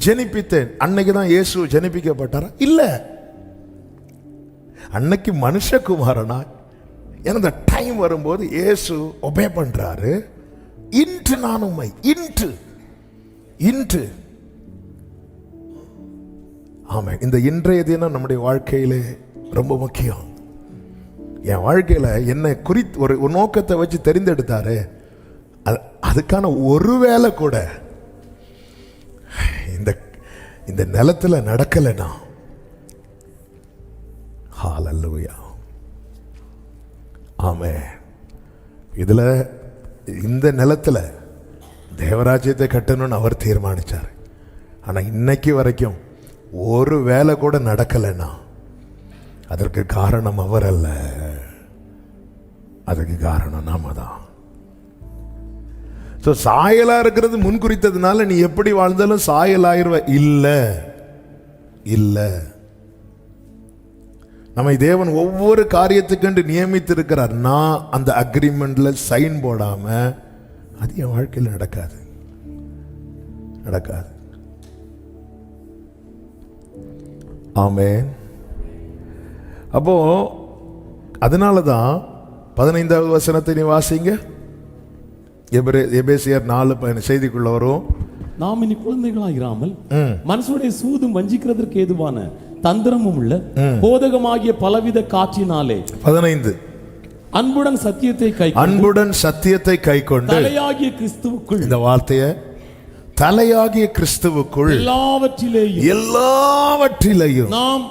ஜெனிப்பித்தேன். அன்னைக்கு தான் இயேசு ஜெனிப்பிக்கப்பட்டாரா? இல்ல, அன்னைக்கு மனுஷகுமாரனா இந்த டைம் வரும்போது இயேசு ஒபே பண்றாரு. இன்று நான் உம்மை, இன்று. ஆமா, இந்த இன்றைய தினம் நம்முடைய வாழ்க்கையிலே ரொம்ப முக்கியம். என் வாழ்க்கையில என்னை குறித்து ஒரு நோக்கத்தை வச்சு தெரிந்தெடுத்தாரு. அதுக்கான ஒருவேளை கூட இந்த நிலத்துல நடக்கலைன்னா, ஹல்லேலூயா, ஆமென். இதில் இந்த நிலத்தில் தேவராஜ்யத்தை கட்டணும்னு அவர் தீர்மானித்தார். ஆனால் இன்னைக்கு வரைக்கும் ஒரு வேலை கூட நடக்கலைன்னா அதற்கு காரணம் அவர் அல்ல, அதுக்கு காரணம் நாம தான். ஸோ சாயலா இருக்கிறது முன்குறித்ததுனால நீ எப்படி வாழ்ந்தாலும் சாயலாயிருவ இல்லை. இல்லை, நம்மை தேவன் ஒவ்வொரு காரியத்துக்கென்று நியமித்து இருக்கிறார். நான் அந்த அக்ரிமெண்ட்ல சைன் போடாம அது என் வாழ்க்கையில் நடக்காது, நடக்காது. ஆமென். அப்போ அதனாலதான் 15வது வசனத்தை நீ வாசிங்க. எபேசியர் 4:15 செய்திக்குள்ள வரும். நாம் இனி குழந்தைகளாயிராமல் மனுஷனுடைய சூதும் வஞ்சிக்கிறதற்கு ஏதுவான தந்திரமும் உள்ள போதகமாகிய பலவித காற்றினாலே 15 அன்புடன் சத்தியத்தை கைக்கொண்டு தலையாகிய கிறிஸ்துவுக்குள், இந்த வார்த்தையை தலையாகிய கிறிஸ்துவுக்குள் எல்லாவற்றிலேயும் நாம்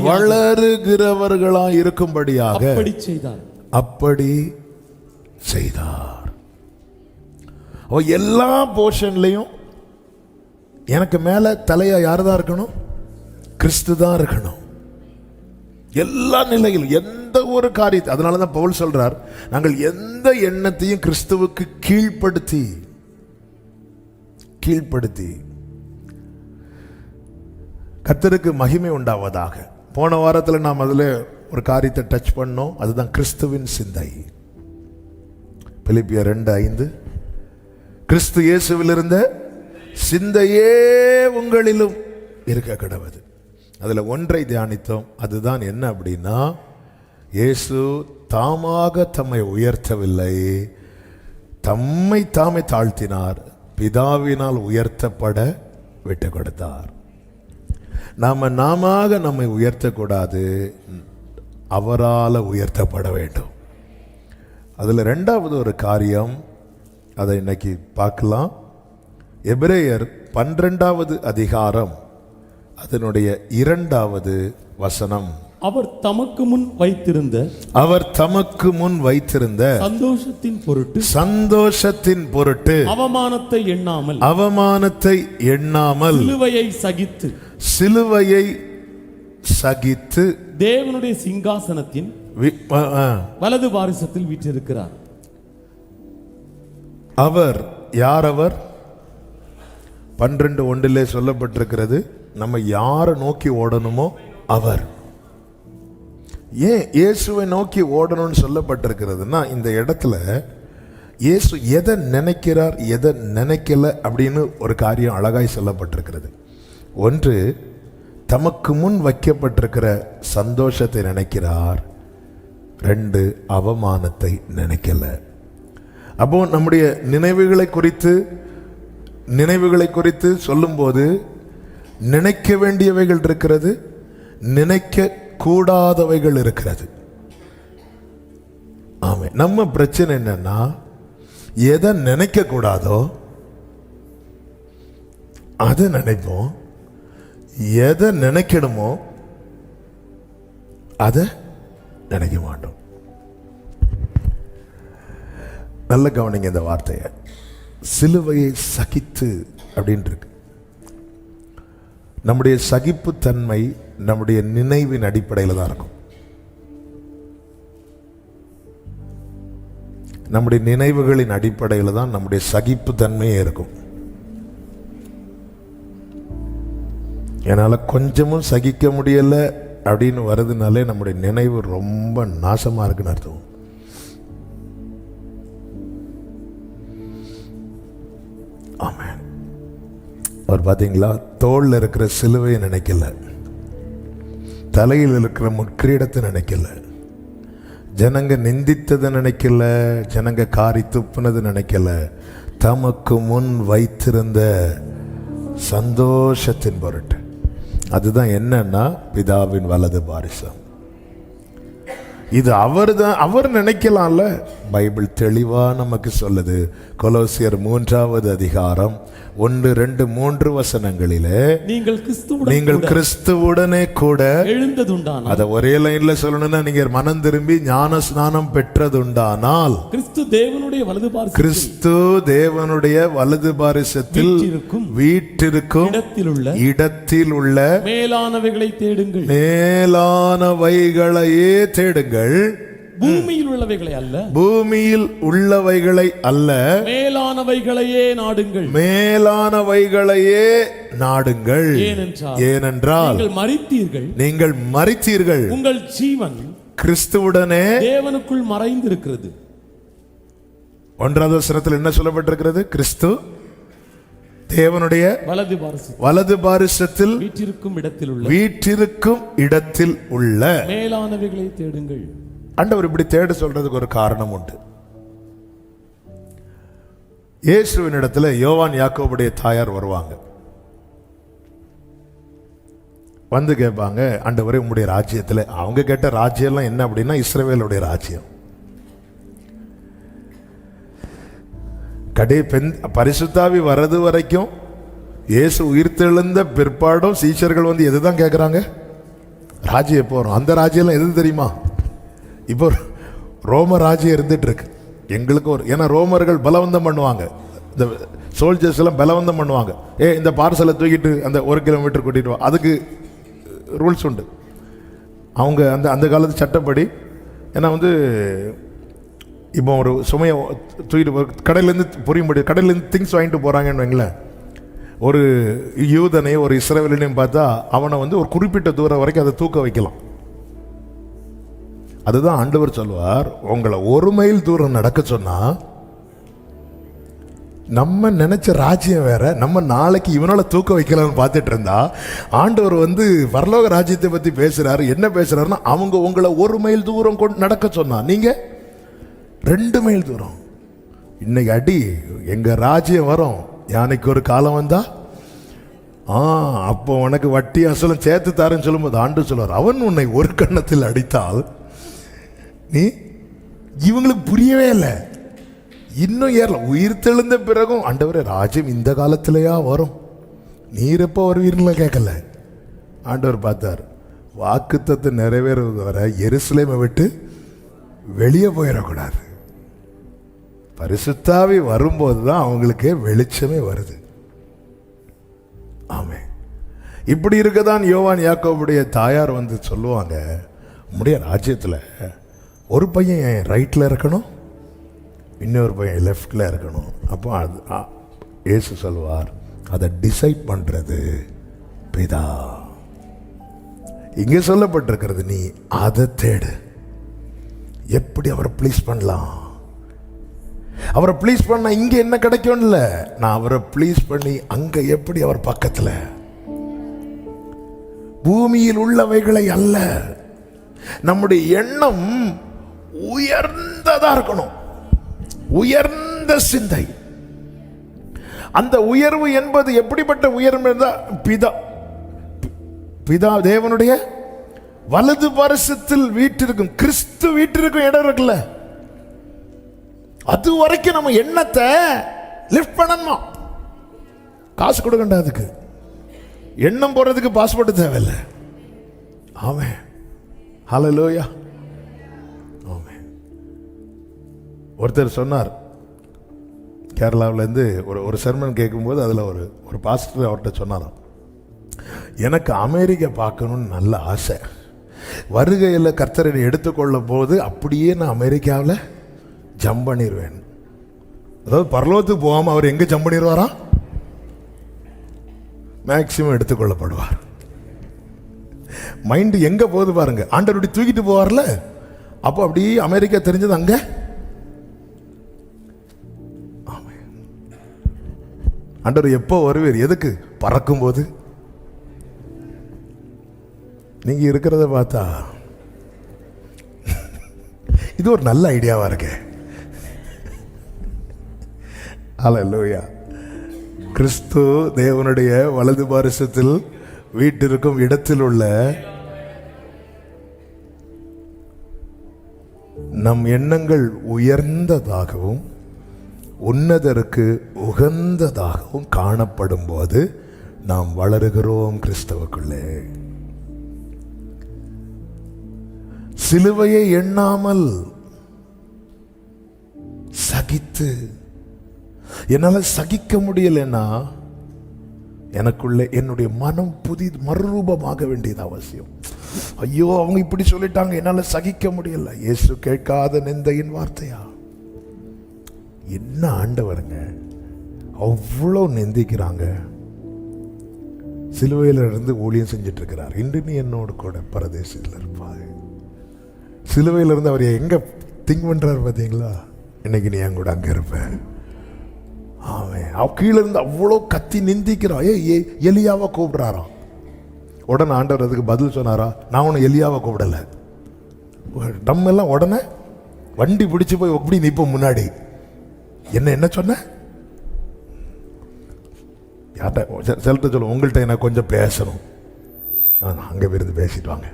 வளருகிறவர்களாய் இருக்கும்படியாக அப்படி செய்தார். எல்லா போர்ஷன்லையும் எனக்கு மேல தலையா யாருதான் இருக்கணும்? கிறிஸ்து தான் இருக்கணும். எல்லா நிலையிலும் எந்த ஒரு காரியத்தை, அதனாலதான் பவுல் சொல்றார், நாங்கள் எந்த எண்ணத்தையும் கிறிஸ்துவுக்கு கீழ்ப்படுத்தி கர்த்தருக்கு மகிமை உண்டாவதாக. போன வாரத்தில் நாம் அதில் ஒரு காரியத்தை டச் பண்ணோம். அதுதான் கிறிஸ்துவின் சிந்தை. பிலிப்பியர் 2:5 கிறிஸ்து இயேசுவில் இருந்த சிந்தையே உங்களிலும் இருக்க கடவுது. அதில் ஒன்றை தியானித்தோம். அதுதான் என்ன அப்படின்னா, இயேசு தாமாக தம்மை உயர்த்தவில்லை, தம்மை தாமே தாழ்த்தினார், பிதாவினால் உயர்த்தப்பட விட்டு கொடுத்தார். நாம நம்மை உயர்த்தக்கூடாது, அவரால் உயர்த்தப்பட வேண்டும். அதில் 2வது ஒரு காரியம், அதை இன்னைக்கு பார்க்கலாம். எபிரேயர் 12வது அதிகாரம் அதனுடைய 2வது வசனம். அவர் தமக்கு முன் வைத்திருந்த சந்தோஷத்தின் பொருட்டு அவமானத்தை எண்ணாமல் சிலுவையை சகித்து தேவனுடைய சிங்காசனத்தின் வலது பாரிசத்தில் வீற்றிருக்கிறார். அவர் யார்? அவர் 12:1 சொல்லப்பட்டிருக்கிறது. நம்ம யாரை நோக்கி ஓடணுமோ அவர். ஏன் இயேசுவை நோக்கி ஓடணும்னு சொல்லப்பட்டிருக்கிறதுனா, இந்த இடத்துல இயேசு எதை நினைக்கிறார், எதை நினைக்கல அப்படின்னு ஒரு காரியம் அழகாய் சொல்லப்பட்டிருக்கிறது. ஒன்று, தமக்கு முன் வைக்கப்பட்டிருக்கிற சந்தோஷத்தை நினைக்கிறார். 2, அவமானத்தை நினைக்கல. அப்போ நம்முடைய நினைவுகளை குறித்து சொல்லும்போது நினைக்க வேண்டியவைகள் இருக்கிறது, நினைக்க கூடாதவைகள் இருக்கிறது. ஆமே. நம்ம பிரச்சனை என்னன்னா, எதை நினைக்க கூடாதோ அதை நினைப்போம், எதை நினைக்கணுமோ அதை நினைக்க மாட்டோம். நல்ல கவனிங்க இந்த வார்த்தையை. சிலுவையை சகித்து அப்படின்னு இருக்கு. நம்முடைய சகிப்புத்தன்மை நம்முடைய நினைவின் அடிப்படையில் தான் இருக்கும். நம்முடைய நினைவுகளின் அடிப்படையில் தான் நம்முடைய சகிப்புத்தன்மையே இருக்கும். என்னால் கொஞ்சமும் சகிக்க முடியலை அப்படின்னு வருதுனாலே நம்முடைய நினைவு ரொம்ப நாசமாக இருக்குன்னு அர்த்தம். ஆமென். அவர் பார்த்தீங்களா, தோளில் இருக்கிற சிலுவையை நினைக்கல, தலையில் இருக்கிற முட்கிரீடத்தை நினைக்கல, ஜனங்க நிந்தித்ததை நினைக்கல, ஜனங்க காரி துப்புனது நினைக்கல, தமக்கு முன் வைத்திருந்த சந்தோஷத்தின் பொருட்டு. அதுதான் என்னன்னா, பிதாவின் வலது பாரிசம். இது அவர் நினைக்கலாம்ல, பைபிள் தெளிவா நமக்கு சொல்லுது. கொலோசியர் 3வது அதிகாரம் 1, 2, 3 வசனங்களிலே நீங்கள் கிறிஸ்துவுடனே கூட எழுந்ததுண்டானால், அத ஒரே லைன்ல சொல்லணும்னா நீங்க மனம் திரும்பி ஞான ஸ்நானம் பெற்றதுண்டானால், கிறிஸ்து தேவனுடைய வலது பாரிசத்தில் வீற்றிருக்கும் இடத்தில் உள்ள மேலானவைகளை தேடுங்கள். மேலானவைகளையே தேடுங்கள். பூமியில் உள்ளவைகளை அல்ல, பூமியில் உள்ளவைகளை அல்ல, மேலானவைகளையே நாடுங்கள். மேலானவைகளையே நாடுங்கள். ஏனென்றால் நீங்கள் மரித்தீர்கள், உங்கள் ஜீவன் கிறிஸ்துவுடனே தேவனுக்குள் மறைந்திருக்கிறது. 1வது வசனத்தில் என்ன சொல்லப்பட்டிருக்கிறது? கிறிஸ்து தேவனுடைய வலது பாரிசத்தில் வீற்றிருக்கும் இடத்தில் உள்ள மேலானவைகளை தேடுங்கள். ஆண்டவர் இப்படி தேட சொல்றதுக்கு ஒரு காரணம் உண்டு. இயேசுவின் இடத்துல யோவான் யாக்கோபுடைய தாயார் வருவாங்க. வந்து கேட்பாங்க, ஆண்டவரே உம்முடைய ராஜ்யத்தில், அவங்க கேட்ட ராஜ்யம்லாம் என்ன அப்படின்னா இஸ்ரவேலுடைய ராஜ்யம். பரிசுத்தாவி வர்றது வரைக்கும், இயேசு உயிர்த்தெழுந்த பிற்பாடும் சீஷர்கள் வந்து எதுதான் கேட்குறாங்க? ராஜ்யம் எப்போ வரும்? அந்த ராஜ்யம் எது தெரியுமா? இப்போ ரோம ராஜ்யம் இருந்துட்டு இருக்கு எங்களுக்கு. ஏன்னா ரோமர்கள் பலவந்தம் பண்ணுவாங்க, இந்த சோல்ஜர்ஸ் எல்லாம் பலவந்தம் பண்ணுவாங்க. இந்த பார்சலை தூக்கிட்டு அந்த 1 கிலோமீட்டர் கூட்டிட்டு வா, அதுக்கு ரூல்ஸ் உண்டு. அவங்க அந்த காலத்து சட்டப்படி. ஏன்னா வந்து இப்போ ஒரு சுமையை தூக்கிட்டு கடையிலேருந்து புரிய முடியும், கடையிலேருந்து திங்ஸ் வாங்கிட்டு போகிறாங்கன்னு வைங்களேன். ஒரு யூதனையும் ஒரு இஸ்ரவேலையும் பார்த்தா அவனை வந்து ஒரு குறிப்பிட்ட தூரம் வரைக்கும் அதை தூக்க வைக்கலாம். அதுதான் ஆண்டவர் சொல்வார், உங்களை 1 மைல் தூரம் நடக்க சொன்னா, நம்ம நினைச்ச ராஜ்யம் வேற, நம்ம நாளைக்கு இவனால தூக்க வைக்கலாம்னு பார்த்துட்டு இருந்தா, ஆண்டவர் வந்து பரலோக ராஜ்யத்தை பத்தி பேசுறாரு. என்ன பேசுறாருன்னா, அவங்க உங்களை 1 மைல் தூரம் நடக்க சொன்னா, நீங்க 2 மைல் தூரம். இன்னைக்கு அடி எங்க ராஜ்யம் வரும், யானைக்கு ஒரு காலம் வந்தா அப்போ உனக்கு வட்டி அசலும் சேர்த்து தாருன்னு சொல்லும்போது ஆண்டு சொல்வார், அவன் உன்னை ஒரு கன்னத்தில் அடித்தால் நீ, இவங்களுக்கு புரியவே இல்லை, இன்னும் ஏறல. உயிர் தெழுந்த பிறகும் ஆண்டவரே ராஜ்யம் இந்த காலத்திலேயா வரும், நீர் எப்போ வருவீர்ல கேட்கல. ஆண்டவர் பார்த்தார், வாக்குத்தத்தை நிறைவேறுவது வரை எருசலேமை விட்டு வெளியே போயிடக்கூடாது. பரிசுத்தாவி வரும்போது தான் அவங்களுக்கே வெளிச்சமே வருது. ஆமே. இப்படி இருக்கதான் யோவான் யாக்கோபுடைய தாயார் வந்து சொல்லுவாங்க, உம்முடைய ராஜ்யத்தில் ஒரு பையன் ரைட்டில் இருக்கணும், இன்னொரு பையன் லெஃப்டில் இருக்கணும். அப்போ அது இயேசு சொல்வார், அதை டிசைட் பண்ணுறது பிதா. இங்கே சொல்லப்பட்டிருக்கிறது, நீ அதை தேடு. எப்படி அவரை ப்ளீஸ் பண்ணலாம்? அவரை ப்ளீஸ் பண்ண இங்கே என்ன கிடைக்கும் இல்லை, நான் அவரை ப்ளீஸ் பண்ணி அங்கே எப்படி அவர் பக்கத்தில். பூமியில் உள்ளவைகளை அல்ல, நம்முடைய எண்ணம் உயர்ந்ததா இருக்கணும், உயர்ந்த சிந்தை. அந்த உயர்வு என்பது எப்படிப்பட்ட உயர்வு? பிதா தேவனுடைய வலது பாரிசத்தில் வீற்றிருக்கும், கிறிஸ்து வீற்றிருக்கும் இடம் இருக்குல்ல, அது வரைக்கும் நம்ம எண்ணத்தை லிஃப்ட் பண்ணணும். காசு கொடுக்கண்டா, அதுக்கு எண்ணம் போறதுக்கு பாஸ்போர்ட் தேவையில்லை. ஆமென், ஹல்லேலூயா. ஆமென். ஒருத்தர் சொன்னார், கேரளாவிலேருந்து ஒரு செர்மன் கேட்கும்போது அதில் ஒரு பாஸ்டர் அவர்கிட்ட சொன்னாராம், எனக்கு அமெரிக்கா பார்க்கணுன்னு நல்ல ஆசை, வருகையில் கர்த்தரை எடுத்துக்கொள்ளும் போது அப்படியே நான் அமெரிக்காவில் ஜம்ப் பண்ணிடுவேன். அதாவது பரலோகத்துக்கு போகாமல் அவர் எங்கே ஜம்ப் பண்ணிடுவாரா? மேக்சிமம் எடுத்துக்கொள்ளப்படுவார். மைண்டு எங்கே போகுது பாருங்க. ஆண்டவர் தூக்கிட்டு போவார்ல, அப்போ அப்படியே அமெரிக்கா தெரிஞ்சது அங்கே. ஆண்டவர் எப்போ வருவீர்? எதுக்கு? பறக்கும் போது. நீங்க இருக்கிறத பார்த்தா இது ஒரு நல்ல ஐடியாவா இருக்கு. ஹல்லேலூயா. கிறிஸ்து தேவனுடைய வலது பாரிசத்தில் வீட்டிற்கும் இடத்தில் உள்ள நம் எண்ணங்கள் உயர்ந்ததாகவும் உன்னதருக்கு உகந்ததாகவும் காணப்படும் போது நாம் வளருகிறோம் கிறிஸ்தவுக்குள்ளே. சிலுவையை எண்ணாமல் சகித்து, என்னால சகிக்க முடியலன்னா எனக்குள்ளே என்னுடைய மனம் மறுரூபமாக வேண்டியது அவசியம். ஐயோ, அவங்க இப்படி சொல்லிட்டாங்க, என்னால சகிக்க முடியல. இயேசு கேட்காத நிந்தையின் வார்த்தையா? என்ன ஆண்டவருங்க, அவ்வளோ நிந்திக்கிறாங்க. சிலுவையில இருந்து ஊழியம் செஞ்சிட்டு இருக்கிறார். இன்று நீ என்னோடு கூட பரதேசத்தில் இருப்பாய். சிலுவையில இருந்து அவர் எங்க திங்க் பண்றாரு பார்த்தீங்களா? இன்னைக்கு நீ என் கூட அங்க இருப்ப. அவன் கீழே இருந்து அவ்வளோ கத்தி நிந்திக்கிறான். எலியாவை கூப்பிடுறாராம். உடனே ஆண்டவர் அதுக்கு பதில் சொன்னாரா? நான் உன்னை எலியாவை கூப்பிடல. நம்ம எல்லாம் உடனே வண்டி பிடிச்சு போய் எப்படி நிற்போம் முன்னாடி. என்ன சொன்ன? யார்கிட்ட செல்கிட்ட சொல்லுவோம், உங்கள்கிட்ட எனக்கு கொஞ்சம் பேசணும். அங்கே இருந்து பேசிட்டு வாங்க.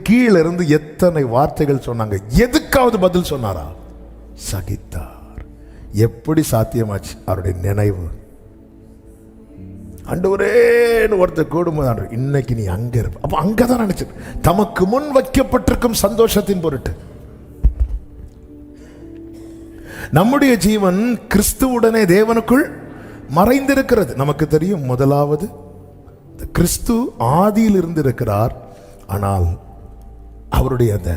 கீழே இருந்து எத்தனை வார்த்தைகள் சொன்னாங்க. எதுக்காவது பதில் சொன்னாரா? சகித்தார். எப்படி சாத்தியமாச்சு? அவருடைய நினைவு. ஆண்டவரேன்னு ஒருத்தர் கூடும்போது இன்னைக்கு நீ அங்க இருப்ப. அப்ப அங்கதான் நினைச்சு தமக்கு முன் வைக்கப்பட்டிருக்கும் சந்தோஷத்தின் பொருட்டு நம்முடைய ஜீவன் கிறிஸ்துவுடனே தேவனுக்குள் மறைந்திருக்கிறது. நமக்கு தெரியும், முதலாவது கிறிஸ்து ஆதியில் இருந்து இருக்கிறார். ஆனால் அவருடைய அந்த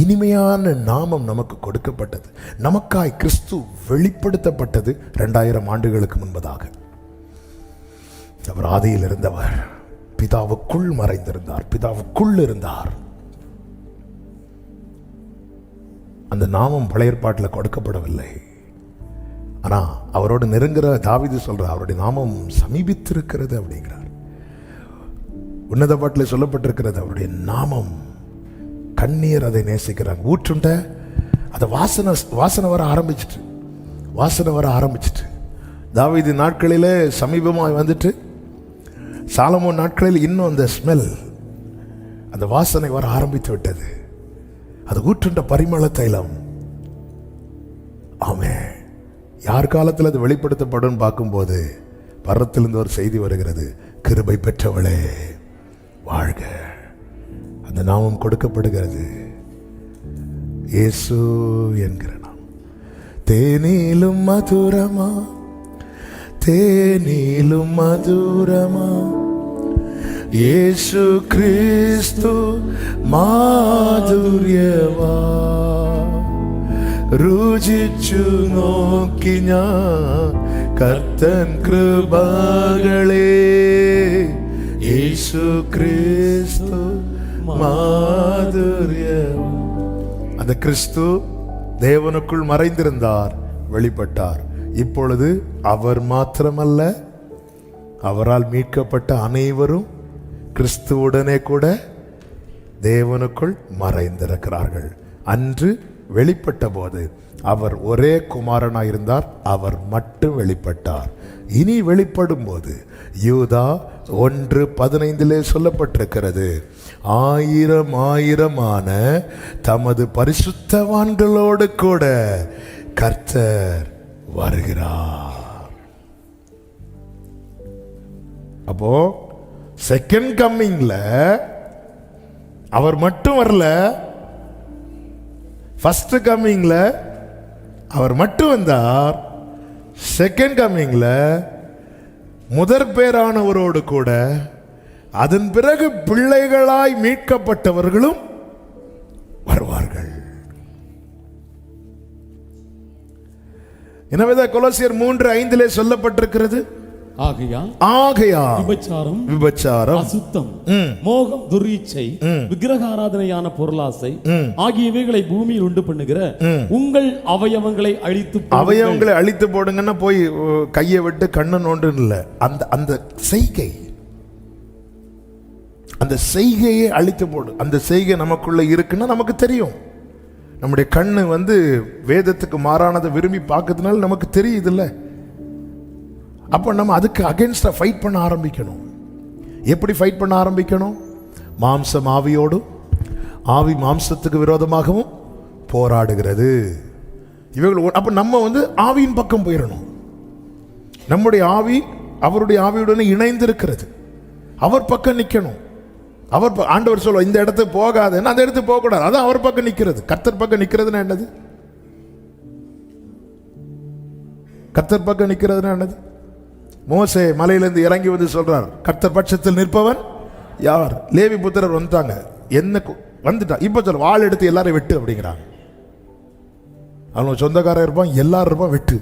இனிமையான நாமம் நமக்கு கொடுக்கப்பட்டது. நமக்காய் கிறிஸ்து வெளிப்படுத்தப்பட்டது 2000 ஆண்டுகளுக்கு முன்பதாக. அவர் ஆதியில் இருந்தவர், பிதாவுக்குள் மறைந்திருந்தார், பிதாவுக்குள் இருந்தார். அந்த நாமம் பழைய ஏற்பாட்டில் கொடுக்கப்படவில்லை. ஆனா அவரோடு நெருங்குற தாவீது சொல்ற அவருடைய நாமம் சமீபித்திருக்கிறது அப்படிங்கிறார். உன்னத பாட்டில் சொல்லப்பட்டிருக்கிறது அவருடைய நாமம். கண்ணீர் அதை நேசிக்கிறாங்க. ஊற்றுண்ட அதை வாசனை வர ஆரம்பிச்சிட்டு தாவீது நாட்களிலே சமீபமாக வந்துட்டு சாலமோன் நாட்களில் இன்னும் அந்த ஸ்மெல், அந்த வாசனை வர ஆரம்பித்து விட்டது. அது ஊற்றுண்ட பரிமள தைலம். ஆமே, யார் காலத்தில் அது வெளிப்படுத்தப்படும் பார்க்கும்போது பரத்திலிருந்து ஒரு செய்தி வருகிறது, கிருபை பெற்றவளே வாழ்க. அந்த நாமம் கொடுக்கப்படுகிறது, இயேசு என்கிற நாமம். தேனிலும் மதுரமா, தேனிலும் மதுரமா, യേശു ക്രിസ്തു മാധുര്യവാ. രുചിച്ചു നോക്കി ഞാൻ കർത്തൻ കൃപകളെ, യേശു ക്രിസ്തു മാധുര്യവാ. அந்த கிறிஸ்து தேவனுக்குள் மறைந்திருந்தார், வெளிப்பட்டார். இப்பொழுது அவர் மாத்திரமல்ல, அவரால் மீட்கப்பட்ட அனைவரும் கிறிஸ்துவுடனே கூட தேவனுக்குள் மறைந்திருக்கிறார்கள். அன்று வெளிப்பட்ட போது அவர் ஒரே குமாரனாயிருந்தார், அவர் மட்டும் வெளிப்பட்டார். இனி வெளிப்படும் போது யூதா 1:15 சொல்லப்பட்டிருக்கிறது, 1000 தமது பரிசுத்தவான்களோடு கூட கர்த்தர் வருகிறார். அப்போ செகண்ட் கம்மிங்ல அவர் மட்டும் வரல, ஃபர்ஸ்ட் கம்மிங்ல அவர் மட்டும் வந்தார். செகண்ட் கம்மிங்ல முதற் பேரானவரோடு கூட அதன் பிறகு பிள்ளைகளாய் மீட்கப்பட்டவர்களும் வருவார்கள். எனவேதான் கொலோசியர் 3:5 சொல்லப்பட்டிருக்கிறது, ஆகையால் விபச்சாரம், அசுத்தம், மோகம், துர்இச்சை, விக்கிரக ஆராதனையான பொருளாசை ஆகியவைகளை பூமியில் உண்டு பண்ணுகிற உங்கள் அவயவங்களை அழித்து போடுங்கன்னா போய் கையை விட்டு கண்ணு நோண்டு இல்ல, அந்த செய்கை, அந்த செய்கையை அழித்து போடு. அந்த செய்கை நமக்குள்ள இருக்குன்னா நமக்கு தெரியும். நம்முடைய கண்ணு வேதத்துக்கு மாறானதை விரும்பி பார்க்கறதுனால நமக்கு தெரியுது இல்ல. அப்போ நம்ம அதுக்கு அகென்ஸ்டா ஃபைட் பண்ண ஆரம்பிக்கணும். எப்படி ஃபைட் பண்ண ஆரம்பிக்கணும்? மாம்சம் ஆவியோடும் ஆவி மாம்சத்துக்கு விரோதமாகவும் போராடுகிறது. இவைகள் அப்ப நம்ம ஆவியின் பக்கம் போயிடணும். நம்முடைய ஆவி அவருடைய ஆவியுடனே இணைந்து இருக்கிறது. அவர் பக்கம் நிற்கணும். ஆண்டவர் சொல்ல இந்த இடத்துக்கு போகாதுன்னு அந்த இடத்துக்கு போக கூடாது. அதான் அவர் பக்கம் நிற்கிறது. கர்த்தர் பக்கம் நிற்கிறதுனா என்னது? கர்த்தர் பக்கம் நிற்கிறதுனா என்னது? மோசே மலையிலிருந்து இறங்கி வந்து சொல்றார், கர்த்தர் பட்சத்தில் நிற்பவன் யார்? லேவி புத்திரர் வந்துட்டாங்க, என்ன வந்துட்டா, இப்ப சொல்ல வாள் எடுத்து எல்லாரும் வெட்டு அப்படிங்கிறாங்க. அவங்க சொந்தக்காரர் இருப்பான், எல்லாரும் இருப்பான், வெட்டு.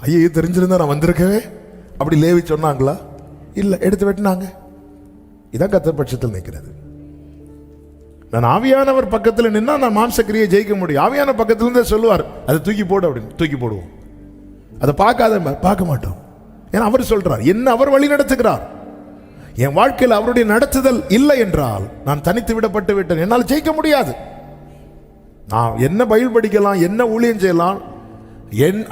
ஐயோ தெரிஞ்சிருந்தா நான் வந்திருக்கவே அப்படி லேவி சொன்னாங்களா? இல்லை, எடுத்து வெட்டினாங்க. இதான் கர்த்தர் பட்சத்தில் நிற்கிறது. நான் ஆவியானவர் பக்கத்தில் நின்னா நான் மாம்சக்கிரியை ஜெயிக்க முடியும். ஆவியான பக்கத்துல இருந்தே சொல்லுவார், அதை தூக்கி போடு அப்படின்னு. தூக்கி போடுவோம். அதை பார்க்க மாட்டோம். ஏன்னா அவர் சொல்றார், என்ன அவர் வழி நடத்துகிறார். என் வாழ்க்கையில் அவருடைய நடத்துதல் இல்லை என்றால் நான் தனித்து விடப்பட்டு விட்டேன், என்னால் ஜெயிக்க முடியாது. நான் என்ன பைபிள் படிக்கலாம், என்ன ஊழியம் செய்யலாம்,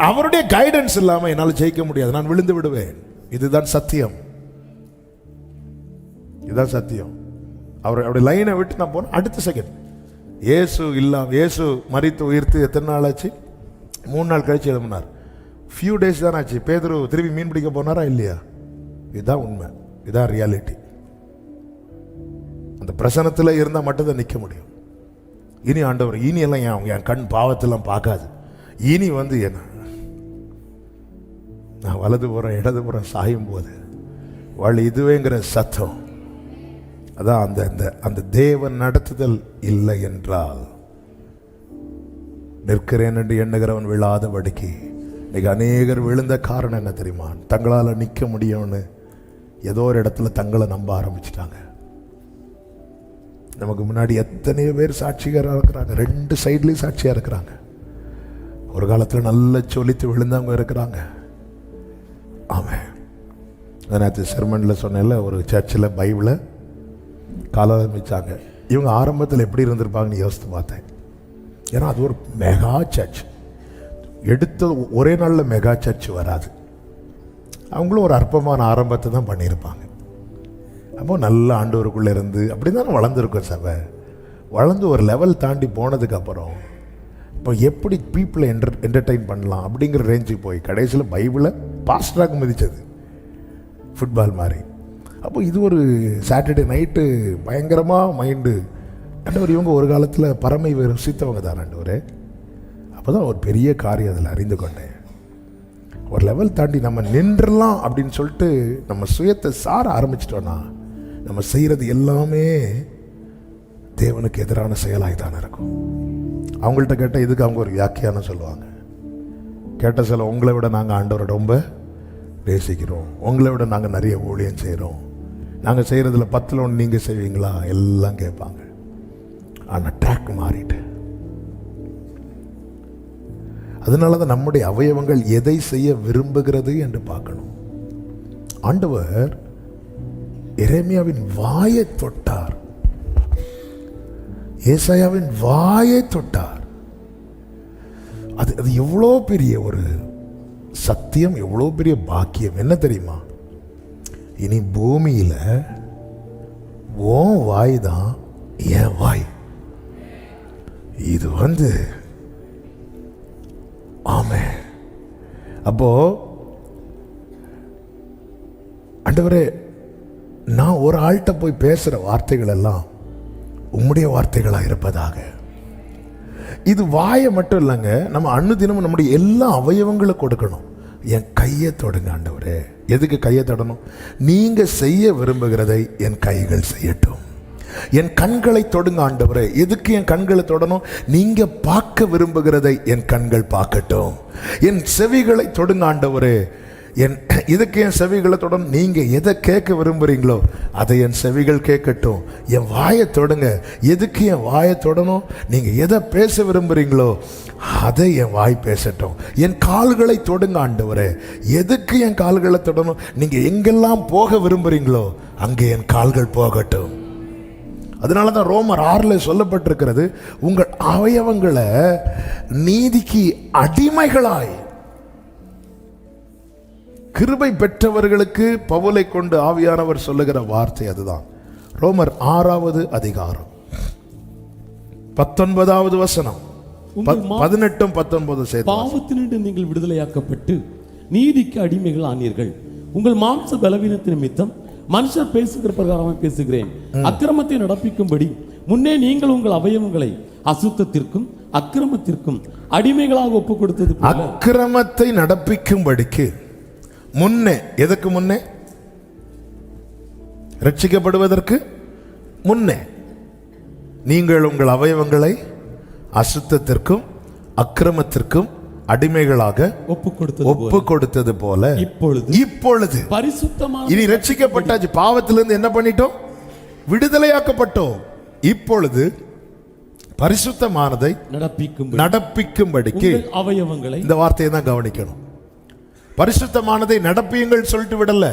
அவருடைய கைடன்ஸ் இல்லாம என்னால் ஜெயிக்க முடியாது. நான் விழுந்து விடுவேன். இதுதான் சத்தியம். இதுதான் சத்தியம். அவருடைய லைனை விட்டு நான் போன அடுத்த செகண்ட் இயேசு இல்லாம, இயேசு மரித்து உயிர்த்து எத்தனை நாள் ஆச்சு? 3 நாள் கழிச்சு எழுதினார். ஃபியூ டேஸ் தான் ஆச்சு. பேதுரு திரும்பி மீன் பிடிக்க போனாரா இல்லையா? இதுதான் உண்மை. இதுதான் ரியாலிட்டி. அந்த பிரசனத்தில் இருந்தால் மட்டும்தான் நிற்க முடியும். இனி ஆண்டவர், இனி எல்லாம் என் கண் பாவத்தெல்லாம் பார்க்காது. இனி என்ன, நான் வலது புறம் இடது புறம் சாயும் போது வழி இதுவேங்கிற சத்தம். அதான் அந்த தேவன் நடத்துதல் இல்லை என்றால் நிற்கிறேன் என்று எண்ணுகிறவன் விழாதபடிக்கு. இன்னைக்கு அநேகர் விழுந்த காரணம் என்ன தெரியுமா? தங்களால் நிற்க முடியும்னு ஏதோ ஒரு இடத்துல தங்களை நம்ப ஆரம்பிச்சிட்டாங்க. நமக்கு முன்னாடி எத்தனையோ பேர் சாட்சிகராக இருக்கிறாங்க. 2 சைட்லையும் சாட்சியாக இருக்கிறாங்க. ஒரு காலத்தில் நல்ல சொல்லித்து விழுந்தவங்க இருக்கிறாங்க. ஆமாம், நேற்று செர்மனில் சொன்னேன்ல, ஒரு சர்ச்சில் பைபிளை கால ஆரம்பித்தாங்க. இவங்க ஆரம்பத்தில் எப்படி இருந்திருப்பாங்கன்னு யோசித்து பார்த்தேன். ஏன்னா அது ஒரு மெகா சர்ச். எடுத்த ஒரே நாளில் மெகா சர்ச் வராது. அவங்களும் ஒரு அற்பமான ஆரம்பத்தை தான் பண்ணியிருப்பாங்க. அப்போ நல்ல ஆண்டவருக்குள்ளே இருந்து அப்படி தானே வளர்ந்துருக்கோம். சபை வளர்ந்து ஒரு லெவல் தாண்டி போனதுக்கப்புறம் இப்போ எப்படி பீப்புளை என்டர்டெயின் பண்ணலாம் அப்படிங்கிற ரேஞ்சுக்கு போய் கடைசியில் பைபிளை பாஸ்டராக மிதித்தது, ஃபுட்பால் மாதிரி. அப்போ இது ஒரு சாட்டர்டே நைட்டு பயங்கரமாக மைண்டு. ஆண்டவர், இவங்க ஒரு காலத்தில் பறமை ருசித்தவங்க தான் ஆண்டவர். அப்போ தான் ஒரு பெரிய காரியம் அதில் அறிந்து கொண்டேன். ஒரு லெவல் தாண்டி நம்ம நின்றலாம் அப்படின்னு சொல்லிட்டு நம்ம சுயத்தை சார ஆரம்பிச்சிட்டோன்னா நம்ம செய்கிறது எல்லாமே தேவனுக்கு எதிரான செயலாக தானே இருக்கும். அவங்கள்ட்ட கேட்டால் இதுக்கு அவங்க ஒரு வியாக்கியானம் சொல்லுவாங்க. கேட்ட சில, உங்களை விட நாங்கள் ஆண்டவரை ரொம்ப நேசிக்கிறோம், உங்களை விட நாங்கள் நிறைய ஊழியம் செய்கிறோம், நாங்கள் செய்கிறதுல 10ல் 1 நீங்கள் செய்வீங்களா, எல்லாம் கேட்பாங்க. ஆனால் ட்ராக் மாறிட்டு. அதனால தான் நம்முடைய அவயவங்கள் எதை செய்ய விரும்புகிறது என்று பார்க்கணும். ஆண்டவர் எரேமியாவின் வாயை தொட்டார், ஏசாயாவின் வாயை தொட்டார். அது எவ்வளோ பெரிய ஒரு சத்தியம், எவ்வளோ பெரிய பாக்கியம். என்ன தெரியுமா? இனி பூமியில் உன் வாய் தான் என் வாய். இது ஆமே. அப்போ ஆண்டவரே, நான் ஒரு ஆள்கிட்ட போய் பேசுற வார்த்தைகள் எல்லாம் உம்முடைய வார்த்தைகளாக இருப்பதாக. இது வாயை மட்டும் இல்லைங்க, நம்ம அன்னுதினமும் நம்முடைய எல்லா அவயவங்களும் கொடுக்கணும். என் கையை தொடுங்க ஆண்டவரே. எதுக்கு கையை தொடணும்? நீங்க செய்ய விரும்புகிறதை என் கைகள் செய்யட்டும். என் கண்களை தொடுங்க ஆண்டவரே. எதுக்கு என் கண்களை தொடணும்? நீங்க பார்க்க விரும்புகிறதை என் கண்கள் பார்க்கட்டும். என் செவிகளை தொடுங்க ஆண்டவரே. இதுக்கு என் செவிகளை தொடணும். நீங்க எதை கேட்க விரும்புறீங்களோ அதை என் செவிகள் கேட்கட்டும். என் வாயை தொடுங்க. எதுக்கு என் வாயை தொடணும்? நீங்க எதை பேச விரும்புறீங்களோ அதை என் வாய் பேசட்டும். என் கால்களை தொடுங்க ஆண்டவரே. எதுக்கு என் கால்களை தொடணும்? நீங்க எங்கெல்லாம் போக விரும்புறீங்களோ அங்கே என் கால்கள் போகட்டும். அதனாலதான் ரோமர் 6 சொல்லப்பட்டிருக்கிறது, உங்கள் அவயவங்களை நீதிக்கு அடிமைகளாய். கிருபை பெற்றவர்களுக்கு பவுலை கொண்டு ஆவியானவர் சொல்லுகிற வார்த்தை அதுதான். ரோமர் 6வது அதிகாரம் 19வது வசனம், உங்கள் 18 19 சேர்த்து. பாவத்தினின்று நீங்கள் விடுதலையாக்கப்பட்டு நீதிக்கு அடிமைகள் ஆனீர்கள். உங்கள் மாம்ச பலவீனத்தின் நிமித்தம் மனுஷர் பேசுகிற பிரகாரமாக பேசுகிறேன். அக்கிரமத்தை நடப்பிக்கும்படி முன்னே நீங்கள் உங்கள் அவயவங்களை அசுத்தத்திற்கும் அக்கிரமத்திற்கும் அடிமைகளாக ஒப்பு கொடுத்தது போல. அக்கிரமத்தை நடப்பிக்கும்படிக்கு முன்னே, எதற்கு முன்னே? ரட்சிக்கப்படுவதற்கு முன்னே நீங்கள் உங்கள் அவயவங்களை அசுத்தத்திற்கும் அக்கிரமத்திற்கும் அடிமைகளாக ஒப்பு கொடுத்தது போல இப்பொழுது பரிசுத்தமான, இனி ரட்சிக்கப்பட்டாச்சு, பாவத்திலிருந்து என்ன பண்ணிட்டோம்? விடுதலையாக்கப்பட்டோம். இப்பொழுது பரிசுத்தமானதை நடப்பிக்கும்படிக்கு அவயவங்களை, இந்த வார்த்தையை தான் கவனிக்கணும். பரிசுத்தமானதை நடப்பியுங்கள் சொல்லிட்டு விடல.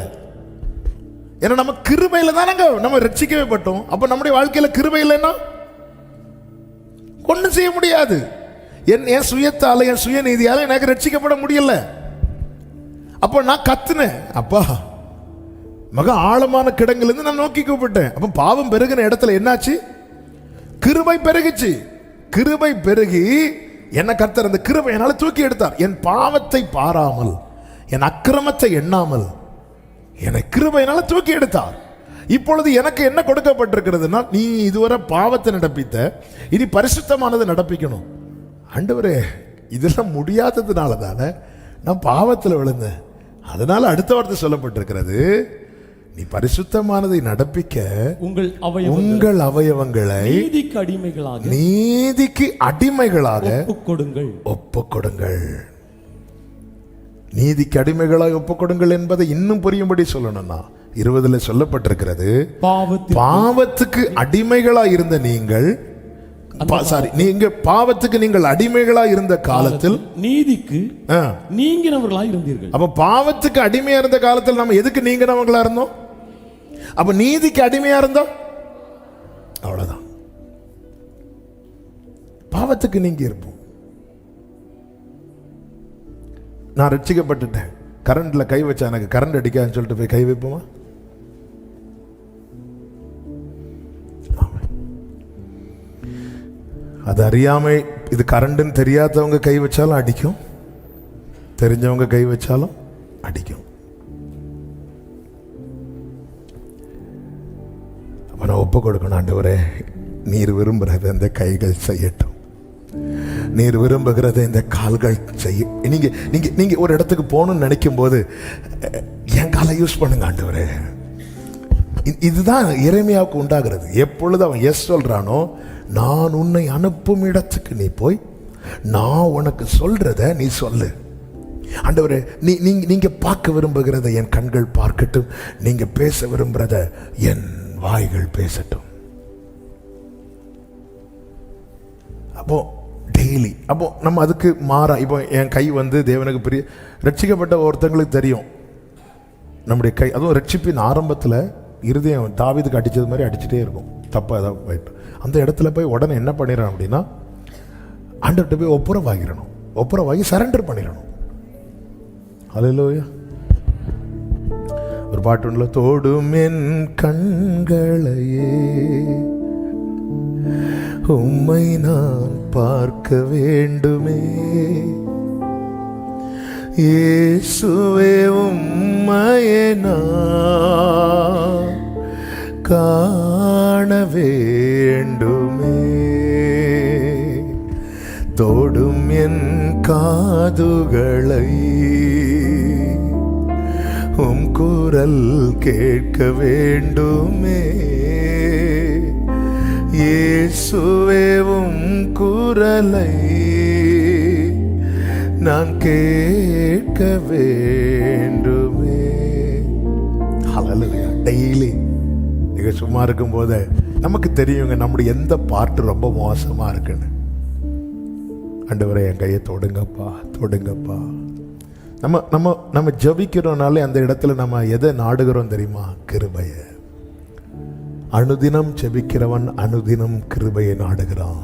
ஏன்னா நம்ம கிருபையில தானங்க நம்ம ரட்சிக்கவே பட்டோம். அப்ப நம்முடைய வாழ்க்கையில கிருபை இல்லைன்னா ஒண்ணும் செய்ய முடியாது. என் சுயத்தால, என் சுயநீதியால எனக்கு ரட்சிக்கப்பட முடியல. அப்ப நான் கத்துனேன், அப்பா மக ஆழமான கிடங்கிலிருந்து நான் நோக்கி கூப்பிட்டேன். அப்ப பாவம் பெருகின இடத்துல என்னாச்சு? கிருபை பெருகிச்சு. கிருபை பெருகி என்ன கர்த்தர் அந்த கிருபை என்னால தூக்கி எடுத்தார். என் பாவத்தை பாராமல், என் அக்கிரமத்தை எண்ணாமல் என்னை கிருபையினால தூக்கி எடுத்தார். இப்பொழுது எனக்கு என்ன கொடுக்கப்பட்டிருக்கிறதுனா, நீ இதுவரை பாவத்தை நடப்பித்த, இனி பரிசுத்தமானதை நடப்பிக்கணும். ஆண்டவரே, இதெல்லாம் முடியாததுனால தானே நான் பாவத்தில் விழுந்தேன். அதனால அடுத்த வார்த்தை சொல்லப்பட்டிருக்கிறது, நீ பரிசுத்தமானதை நடப்பிக்க உங்கள் அவயவங்களை நீதிக்கு அடிமைகளாக ஒப்புக்கொடுங்கள். நீதிக்கு அடிமைகளாக ஒப்புக்கொடுங்கள் என்பதை இன்னும் புரியும்படி சொல்லணும்னா 20 சொல்லப்பட்டிருக்கிறது, பாவத்துக்கு அடிமைகளா இருந்த நீங்கள், நீங்க பாவத்துக்கு நீங்கள் அடிமைகளா இருந்த காலத்தில் நீதிக்கு நீங்கினவர்களா இருந்தீர்கள். அப்ப பாவத்துக்கு அடிமையா இருந்த காலத்தில் நம்ம எதுக்கு நீங்கினவங்களா இருந்தோம்? அப்ப நீதிக்கு அடிமையா இருந்தோம், அவ்வளவுதான். பாவத்துக்கு நீங்கி இருப்போம். நான் ரட்சிக்கப்பட்டுட்டேன், கரண்ட்ல கை வச்சா எனக்கு கரண்ட் அடிக்காதுன்னு சொல்லிட்டு போய் கை வைப்போமா? அது அறியாமை, இது கரண்ட்னு தெரியாதவங்க கை வச்சாலும் அடிக்கும், தெரிஞ்சவங்க கை வச்சாலும் அடிக்கும். அப்ப நான் ஒப்பு கொடுக்கணும், ஆண்டவரே நீர் விரும்புகிறத இந்த கைகள் செய்யட்டும், நீர் விரும்புகிறத இந்த கால்கள் செய்ய. நீங்க நீங்க நீங்க ஒரு இடத்துக்கு போகணும்னு நினைக்கும் போது என் காலை யூஸ் பண்ணுங்க ஆண்டவரே. இதுதான் எரேமியாவுக்கு உண்டாகிறது. எப்பொழுது அவன் எஸ் சொல்றானோ, நான் உன்னை அனுப்பும் இடத்துக்கு நீ போய் நான் உனக்கு சொல்றத நீ சொல்லு. ஆண்டவரே, நீங்க பார்க்க விரும்புகிறத என் கண்கள் பார்க்கட்டும், நீங்க பேச விரும்புறத என் வாய்கள் பேசட்டும். அப்போ டெய்லி, அப்போ நம்ம அதுக்கு மாறா. இப்போ என் கை தேவனுக்கு பெரிய ரட்சிக்கப்பட்ட ஒருத்தங்களுக்கு தெரியும், நம்முடைய கை, அதுவும் ரட்சிப்பின் ஆரம்பத்தில் இருதயம் தாவீதுக்கு அடித்தது மாதிரி அடிச்சுட்டே இருக்கும். தப்பாக ஏதாவது போயிட்டு அந்த இடத்துல போய் உடனே என்ன பண்ணிடணும் அப்படின்னா, ஆண்டவர்கிட்ட போய் ஒப்புரவாகிடணும், ஒப்புரவாகி சரண்டர் பண்ணிடணும். அல்லேலூயா. ஒரு பாட்டு ஒன்றுல, தோடும் என் கண்களையே உம்மை நான் பார்க்க வேண்டுமே, இயேசுவே உம்மையே நான் காண வேண்டுமே, தோடும் என் காதுகளை உம் குரல் கேட்க வேண்டுமே, இயேசுவே உம் குரலை நான் கேட்க வேண்டுமே. ஹல்லேலூயா. டெய்லி நீங்க சும்மா இருக்கும் போது நமக்கு தெரியுங்க நம்முடைய எந்த பார்ட் ரொம்ப மோசமா இருக்குன்னு. ஆண்டவரே, என் கையை தொடுங்கப்பா, தொடுங்கப்பா. நம்ம நம்ம நம்ம ஜபிக்கிறோம்னாலே அந்த இடத்துல நம்ம எதை நாடுகிறோம் தெரியுமா? கிருபைய. அனுதினம் ஜெபிக்கிறவன் அனுதினம் கிருபையை நாடுகிறான்.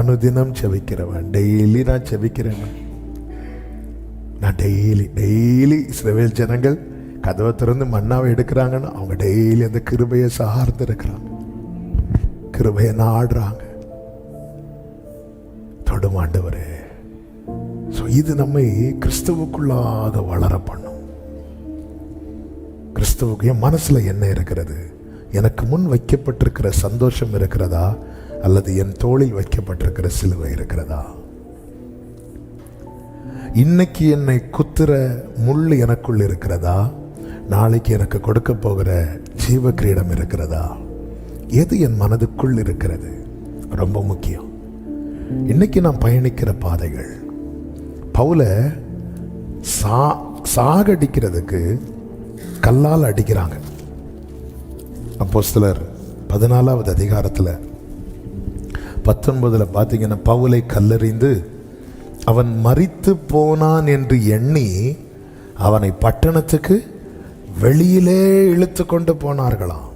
அனுதினம் ஜெபிக்கிறவன், டெய்லி நான் ஜெபிக்கிறேன், நான் டெய்லி இஸ்ரவேல் ஜனங்கள் கதவை திறந்து மன்னாவை எடுக்கிறாங்கன்னா அவங்க டெய்லி அந்த கிருபையை சார்ந்து இருக்கிறாங்க. கிருபையை நாடுறாங்க. தொடும் ஆண்டவரே. இது நம்மை கிறிஸ்துவுக்குள்ளாக வளர பண்ணும். கிறிஸ்துவுக்கு என் மனசுல என்ன இருக்கிறது? எனக்கு முன் வைக்கப்பட்டிருக்கிற சந்தோஷம் இருக்கிறதா, அல்லது என் தோளில் வைக்கப்பட்டிருக்கிற சிலுவை இருக்கிறதா? இன்னைக்கு என்னை குத்துற முள் எனக்குள் இருக்கிறதா, நாளைக்கு எனக்கு கொடுக்க போகிற ஜீவ கிரீடம் இருக்கிறதா? எது என் மனதுக்குள் இருக்கிறது? ரொம்ப முக்கியம். இன்னைக்கு நான் பயணிக்கிற பாதைகள், பவுல சாகடிக்கிறதுக்கு கல்லால் அடிக்கிறாங்க. அப்போஸ்தலர் 14வது அதிகாரத்தில் 19 பார்த்தீங்கன்னா, பவுலை கல்லெறிந்து அவன் மரித்து போனான் என்று எண்ணி அவனை பட்டணத்துக்கு வெளியிலே இழுத்து கொண்டு போனார்களாம்.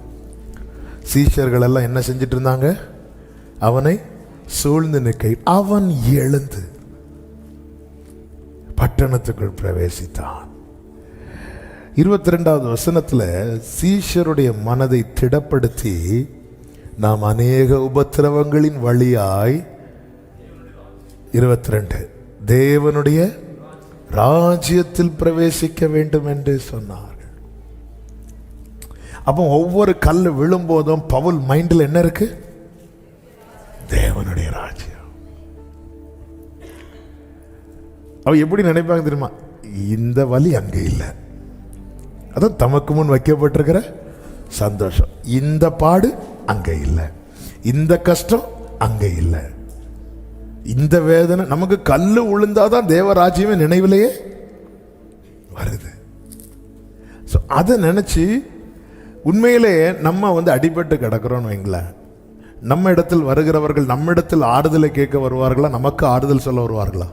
சீஷர்கள் எல்லாம் என்ன செஞ்சிட்டு இருந்தாங்க? அவனை சூழ்ந்து நிற்க. அவன் எழுந்து பட்டணத்துக்குள் பிரவேசித்தான். 22வது வசனத்துல சீஷருடைய மனதை திடப்படுத்தி, நாம் அநேக உபத்திரவங்களின் வழியாய் 22 தேவனுடைய ராஜ்யத்தில் பிரவேசிக்க வேண்டும் என்று சொன்னார்கள். அப்போ ஒவ்வொரு கல் விழும்போதும் பவுல் மைண்டில் என்ன இருக்கு? தேவனுடைய ராஜ்யம். அவ எப்படி நினைப்பாங்க தெரியுமா? இந்த வலி அங்கே இல்லை, அதான் தமக்கு முன் வைக்கப்பட்டிருக்கிற சந்தோஷம். இந்த பாடு அங்கே இல்லை, இந்த கஷ்டம் அங்கே இல்லை, இந்த வேதனை. நமக்கு கல்லு விழுந்தாதான் தேவராஜ்யமே நினைவிலேயே வருது. அதை நினைச்சு உண்மையிலே நம்ம அடிபட்டு கிடக்கிறோன்னு வைங்களேன். நம்ம இடத்தில் வருகிறவர்கள் நம்ம இடத்தில் ஆறுதலை கேட்க வருவார்களா, நமக்கு ஆறுதல் சொல்ல வருவார்களா?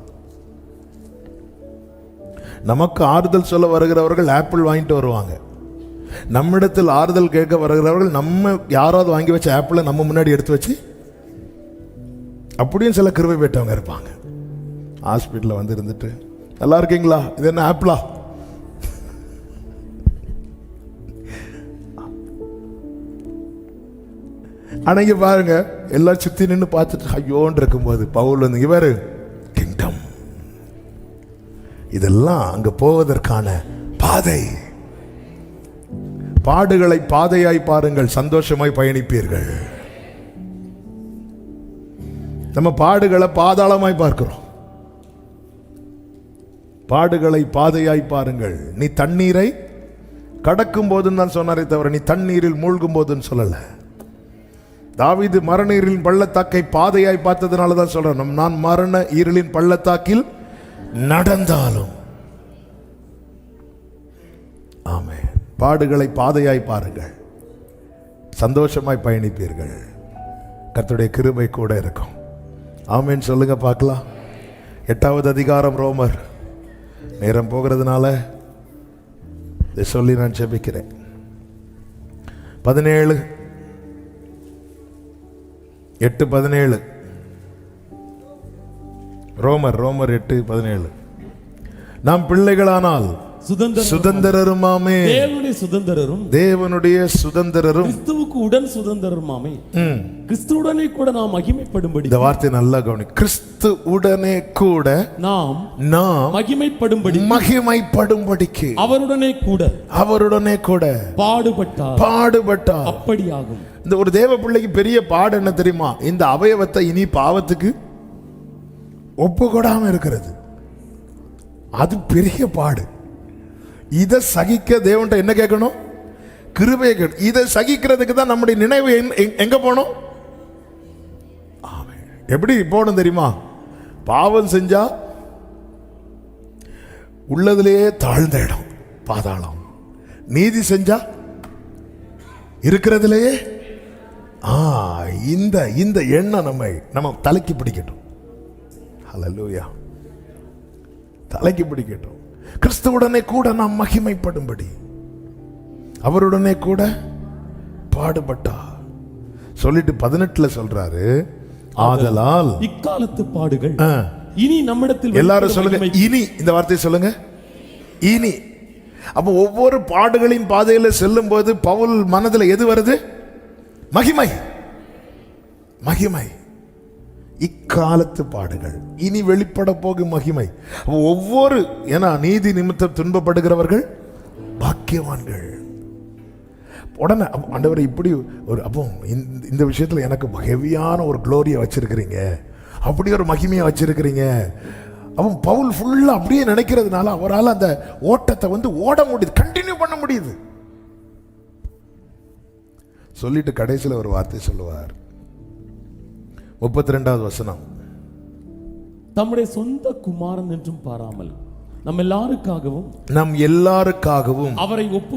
நமக்கு ஆறுதல் சொல்ல வருகிறவர்கள் ஆப்பிள் வாங்கிட்டு வருவாங்க. நம்மிடத்தில் ஆறுதல் கேட்க வருகிறவர்கள் நம்ம யாராவது வாங்கி வச்ச ஆப்பிளை நம்ம முன்னாடி எடுத்து வச்சு, அப்படியும் சில கிருபை பெற்றவங்க இருப்பாங்க. ஹாஸ்பிட்டலில் இருந்துட்டு, நல்லா இருக்கீங்களா, இது என்ன ஆப்பிளா? ஆனா இங்க பாருங்க, எல்லாம் சுத்தி நின்று பார்த்துட்டு ஐயோன்னு இருக்கும்போது பவுல் இங்க பாரு, கிங்டம். இதெல்லாம் அங்க போவதற்கான பாதை. பாடுகளை பாதையாய் பாருங்கள், சந்தோஷமாய் பயணிப்பீர்கள். நம்ம பாடுகளை பாதாளமாய் பார்க்கிறோம். பாடுகளை பாதையாய் பாருங்கள். நீ தண்ணீரை கடக்கும் போதுன்னு தான் சொன்னாரே தவிர நீ தண்ணீரில் மூழ்கும் போதுன்னு சொல்லல. தாவீது மரண இருளின் பள்ளத்தாக்கை பாதையாய் பார்த்ததுனால தான் சொல்றேன், நான் மரண இருளின் பள்ளத்தாக்கில் நடந்தாலும். ஆமென். பாடுகளை பாதையாய் பாருங்கள், சந்தோஷமாய் பயணிப்பீர்கள். கர்த்தருடைய கிருபை கூட இருக்கும். ஆமென் சொல்லுங்க பார்க்கலாம். 8வது அதிகாரம் ரோமர். நேரம் போகிறதுனால இதை சொல்லி நான் ஜெபிக்கிறேன். 8:17 ரோமர் 8:17 நாம் பிள்ளைகளானால் சுதந்திரருமாமே, தேவனுடைய சுதந்திரரும் கிறிஸ்துவுக்கு உடன் சுதந்திரருமாமே. கிறிஸ்துவுடனே கூட நாம் மகிமைப்படும்படி. இந்த வார்த்தை நல்லா கவனி. கிறிஸ்து உடனே கூட நாம் மகிமைப்படும்படிக்கு அவருடனே கூட பாடுபட்டார். அப்படியாகும். இந்த ஒரு தேவ பிள்ளைக்கு பெரிய பாடு என்ன தெரியுமா? இந்த அவயவத்தை இனி பாவத்துக்கு ஒப்பு கொடாம இருக்கிறது. அது பெரிய பாடு. இதை சகிக்க தேவன்ட்ட என்ன கேட்கணும்? கிருபையை கேட்கணும். இதை சகிக்கிறதுக்கு தான் நம்முடைய நினைவு எங்க போகணும்? எப்படி போகணும் தெரியுமா? பாவம் செஞ்சா உள்ளதிலேயே தாழ்ந்த இடம் பாதாளம். நீதி செஞ்சா இருக்கிறதுலேயே இந்த எண்ணம் நம்ம தலைக்கு பிடிக்கட்டும். ஹல்லேலூயா. தலைக்கு பிடிக்கட்டும். கிறிஸ்துவுடனே கூட நாம் மகிமைப்படும்படி அவருடனே கூட பாடுபட்டார் சொல்லிட்டு 18 சொல்றாரு, ஆதலால் இக்காலத்து பாடுகள் இனி நம்மிடத்தில். எல்லாரும் சொல்லுங்க இனி. இந்த வார்த்தையை சொல்லுங்க, இனி. அப்போ ஒவ்வொரு பாடுகளின் பாதையில செல்லும் போது பவுல் மனதில் எது வருது? மகிமை. மகிமை, இக்காலத்து பாடுகள், இனி வெளிப்பட போகும் மகிமை. ஒவ்வொரு ஏன்னா நீதி நிமித்தம் துன்பப்படுகிறவர்கள் பாக்கியவான்கள். உடனே ஆண்டவர் இப்படி ஒரு அப்போ இந்த விஷயத்துல எனக்கு ஹெவியான ஒரு குளோரியை வச்சிருக்கிறீங்க, அப்படி ஒரு மகிமையை வச்சிருக்கிறீங்க. அவன் பவுல் ஃபுல்லா அப்படியே நினைக்கிறதுனால அவரால் அந்த ஓட்டத்தை ஓட முடியுது, கண்டினியூ பண்ண முடியுது. சொல்லிட்டு கடைசியில் ஒரு வார்த்தை சொல்லுவார். 32வது வசனம், தம்முடைய சொந்த குமாரன் என்றும் பாராமல் நம் எல்லாருக்காகவும் அவரை ஒப்பு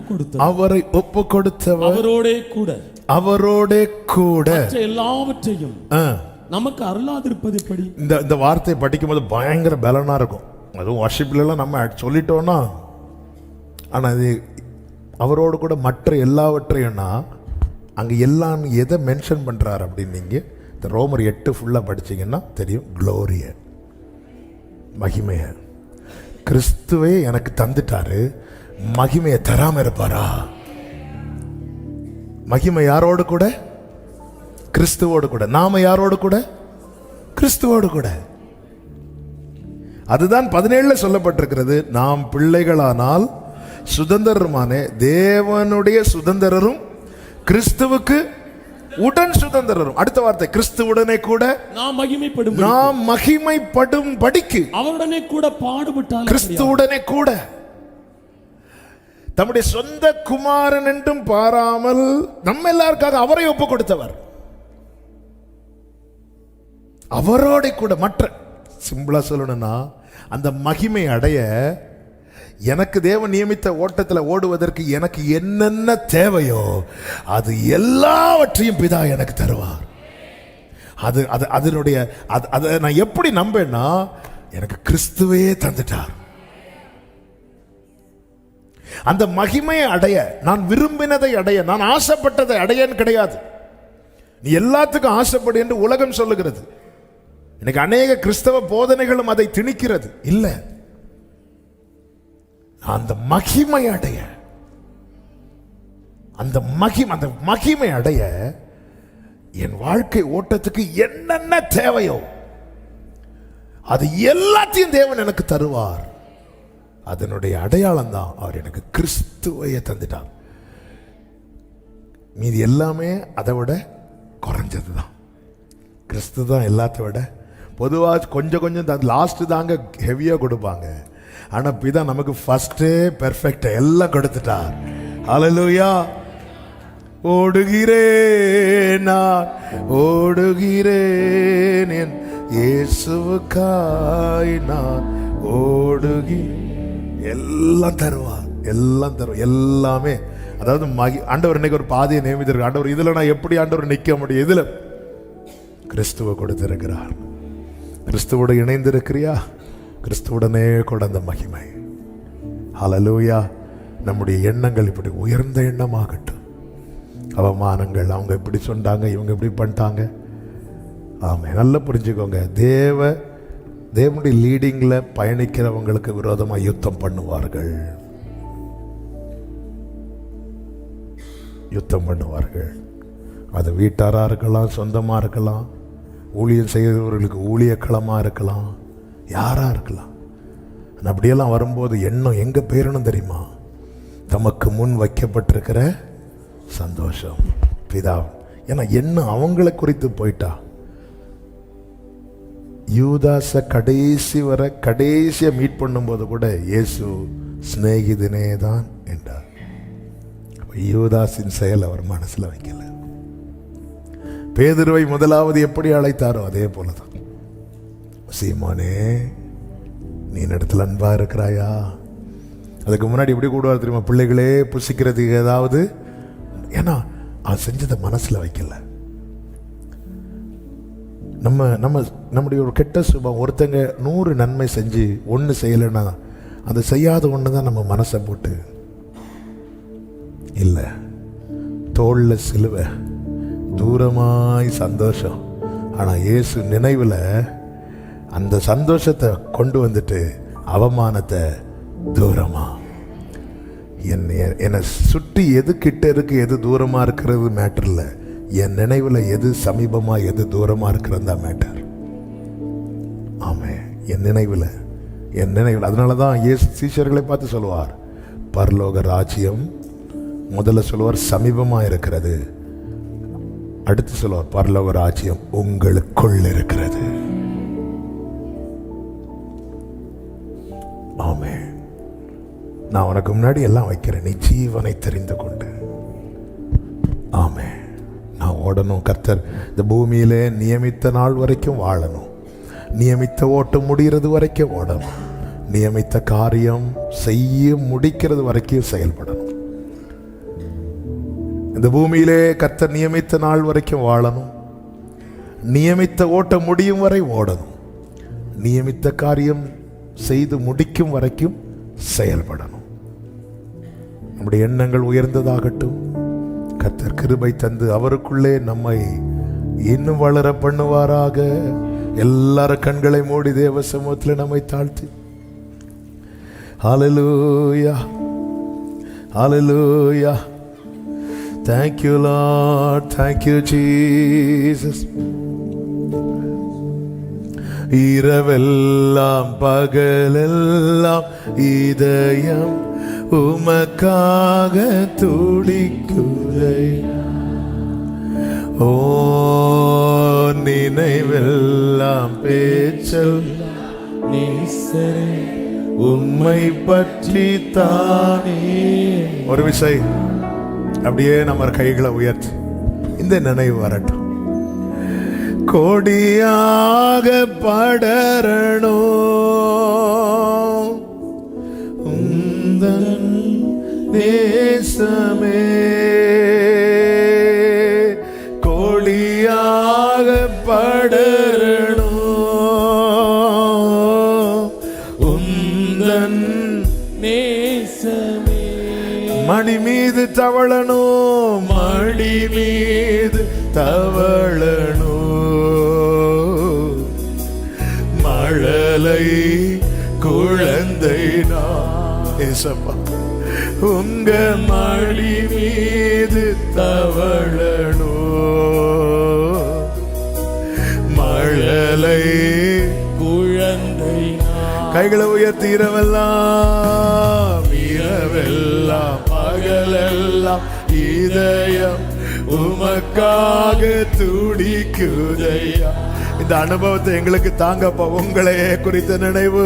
கொடுத்தவர் அவரோடே கூட எல்லாவற்றையும் நமக்கு அருளாதிருப்பது எப்படி? இந்த வார்த்தையை படிக்கும்போது பயங்கர பலனா இருக்கும். அதுவும் வர்ஷிப்ல எல்லாம் நம்ம சொல்லிட்டோம்னா, ஆனா இது அவரோடு கூட மற்ற எல்லாவற்றையும்னா அங்க எல்லாம் எதை மென்ஷன் பண்றாரு அப்படின்னு நீங்க இந்த ரோமர் 8 ஃபுல்லா படிச்சீங்கன்னா தெரியும். குளோரிய, மகிமைய கிறிஸ்துவே எனக்கு தந்துட்டாரு, மகிமையை தராம இருப்பாரா? மகிமை யாரோடு கூட? கிறிஸ்துவோடு கூட. நாம யாரோடு கூட? கிறிஸ்துவோடு கூட. அதுதான் 17 சொல்லப்பட்டிருக்கிறது. நாம் பிள்ளைகளானால் சுதந்திரருமானே, தேவனுடைய சுதந்திரரும் கிறிஸ்துவுக்கு உடன் சுதந்திரரும். அடுத்த வார்த்தை, கிறிஸ்துவுடனே கூட நாம் மகிமைப்படும் படிக்கு அவருடனே கூட பாடுபட்டார். கிறிஸ்துவுடனே கூட தம்முடைய சொந்த குமாரன் என்றும் பாராமல் நம்ம எல்லாருக்காக அவரை ஒப்பு கொடுத்தவர். அவரோட கூட மற்ற சிம்பிளா சொல்லணும்னா, அந்த மகிமை அடைய எனக்கு தேவன் நியமித்த ஓட்டத்தில் ஓடுவதற்கு எனக்கு என்னென்ன தேவையோ அது எல்லாவற்றையும் பிதா எனக்கு தருவார். அது அது அதனுடைய அதை நான் எப்படி நம்பேன்னா, எனக்கு கிறிஸ்துவே தந்துட்டார். அந்த மகிமையை அடைய, நான் விரும்பினதை அடைய, நான் ஆசைப்பட்டதை அடையன்னு கிடையாது. நீ எல்லாத்துக்கும் ஆசைப்படு என்று உலகம் சொல்லுகிறது. இன்னைக்கு அநேக கிறிஸ்தவ போதனைகளும் அதை திணிக்கிறது. இல்லை, அந்த மகிமை அடைய, அந்த மகிமை அடைய என் வாழ்க்கை ஓட்டத்துக்கு என்னென்ன தேவையோ அது எல்லாத்தையும் தேவன் எனக்கு தருவார். அதனுடைய அடையாளம் தான் அவர் எனக்கு கிறிஸ்துவையே தந்துட்டார். மீதி எல்லாமே அதை விட குறைஞ்சது தான். கிறிஸ்து தான் எல்லாத்தை விட. பொதுவாக கொஞ்சம் லாஸ்ட் தாங்க ஹெவியா கொடுப்பாங்க. ஆனா பிதா நமக்கு ஃபர்ஸ்டே பெர்ஃபெக்ட் எல்லாம் கொடுத்துட்டார். ஹல்லேலூயா. ஓடுகிறேன் நான் ஓடுகிறேன் என் இயேசுவுக்காய் நான் எல்லாம் தருவார், எல்லாம் தருவார், எல்லாமே. அதாவது ஆண்டவர் இன்னைக்கு ஒரு பாதையை நியமித்திருக்கார். ஆண்டவர் இதுல நான் எப்படி ஆண்டவர் நிற்க முடியும்? இதுல கிறிஸ்துவ கொடுத்திருக்கிறார். கிறிஸ்துவோடு இணைந்திருக்கிறியா? கிறிஸ்துவுடனே கூட அந்த மகிமை. ஹல்லேலூயா. நம்முடைய எண்ணங்கள் இப்படி உயர்ந்த எண்ணமாகட்டும். அவமானங்கள், அவங்க இப்படி சொன்னாங்க, இவங்க இப்படி பண்ணிட்டாங்க, ஆமே, நல்லா புரிஞ்சுக்கோங்க. தேவனுடைய லீடிங்ல பயணிக்கிறவங்களுக்கு விரோதமாக யுத்தம் பண்ணுவார்கள், யுத்தம் பண்ணுவார்கள். அது வீட்டாரா இருக்கலாம், சொந்தமா இருக்கலாம், ஊழியம் செய்கிறவர்களுக்கு ஊழியக்களமா இருக்கலாம், யாரா இருக்கலாம். அப்படியெல்லாம் வரும்போது எண்ணம் எங்க பேரணும் தெரியுமா? தமக்கு முன் வைக்கப்பட்டிருக்கிற சந்தோஷம் பிதா. ஏன்னா எண்ணம் அவங்களை குறித்து போயிட்டா. யூதாச கடைசியா மீட் பண்ணும்போது கூட இயேசு சிநேகிதனே தான் என்றார். யூதாஸின் செயல் அவர் மனசுல வைக்கல. பேதுருவை முதலாவது எப்படி அழைத்தாரோ அதே போலதான், சீமோனே நீ இடத்துல அன்பா இருக்கிறாயா? அதுக்கு முன்னாடி எப்படி கூடுவார் தெரியுமா? பிள்ளைகளே புசிக்கிறதுக்கு ஏதாவது, ஏன்னா அவன் செஞ்சதை மனசுல வைக்கல. நம்முடைய ஒரு கெட்ட சுபம், ஒருத்தங்க 100 நன்மை செஞ்சு ஒன்று செய்யலைன்னா அதை செய்யாத ஒன்று தான் நம்ம மனசை போட்டு இல்லை. தோல்ல சிலுவை, தூரமாய் சந்தோஷம். ஆனால் இயேசு நினைவில் அந்த சந்தோஷத்தை கொண்டு வந்துட்டு அவமானத்தை தூரமா. என்னை சுற்றி எது கிட்ட இருக்கு எது தூரமா இருக்கிறது மேட்டர் இல்லை, என் நினைவுல எது சமீபமா எது தூரமா இருக்கிறதா மேட்டர். ஆமே, என் நினைவுல அதனாலதான் இயேசு சீஷர்களை பார்த்து சொல்லுவார், பரலோக ராஜ்யம் முதல்ல சொல்லுவார் சமீபமா இருக்கிறது, அடுத்து சொல்லுவார் பரலோக ராஜ்யம் உங்களுக்குள் இருக்கிறது. ஆமே, நான் உனக்கு முன்னாடி எல்லாம் வைக்கிறேன், நீ ஜீவனை தெரிந்து கொண்டு. ஆமே, நான் ஓடணும். கர்த்தர் இந்த பூமியிலே நியமித்த நாள் வரைக்கும் வாழணும், நியமித்த ஓட்டம் முடிகிறது வரைக்கும் ஓடணும், நியமித்த காரியம் செய்ய முடிக்கிறது வரைக்கும் செயல்படணும். இந்த பூமியிலே கர்த்தர் நியமித்த நாள் வரைக்கும் வாழணும், நியமித்த ஓட்டம் முடியும் வரை ஓடணும், நியமித்த காரியம் செய்து முடிக்கும் வரைக்கும் செயல்படணும். நம்முடைய எண்ணங்கள் உயர்ந்ததாகட்டும். கர்த்தர் கிருபை தந்து அவருக்குள்ளே நம்மை இன்னும் வளர பண்ணுவாராக. எல்லாரும் கண்களை மூடி தேவ சமூகத்தில் நம்மை தாழ்த்தி ஹல்லேலூயா, ஹல்லேலூயா. Thank you Lord, thank you Jesus. இரவெல்லாம் பகலெல்லாம் இதயம் உமக்காக துடிக்குதை. ஓ நினைவெல்லாம் பேச்சல் நேசரே உம்மை பற்றி தானே. ஒரு விசை அப்படியே நம்ம கைகளை உயர்த்தி இந்த நினைவு வரட்டும். கொடியாக படரணும் உந்தன் நேசமே, கொடியாக படரணும் உந்தன் நேசமே. மடி மீது தவழணும், மடி மீது தவழணும், மழலை குழந்தை நான் ஏசப்பா உங்க மடி மீது தவழணும், மழலை குழந்தை. கைகளை உயர்த்தி இரவெல்லாம் பகலெல்லாம் இதயம் உமக்காக துடிக்குதையா. இந்த அனுபவத்தை எங்களுக்கு தாங்கப்பா. உங்களையே குறித்த நினைவு,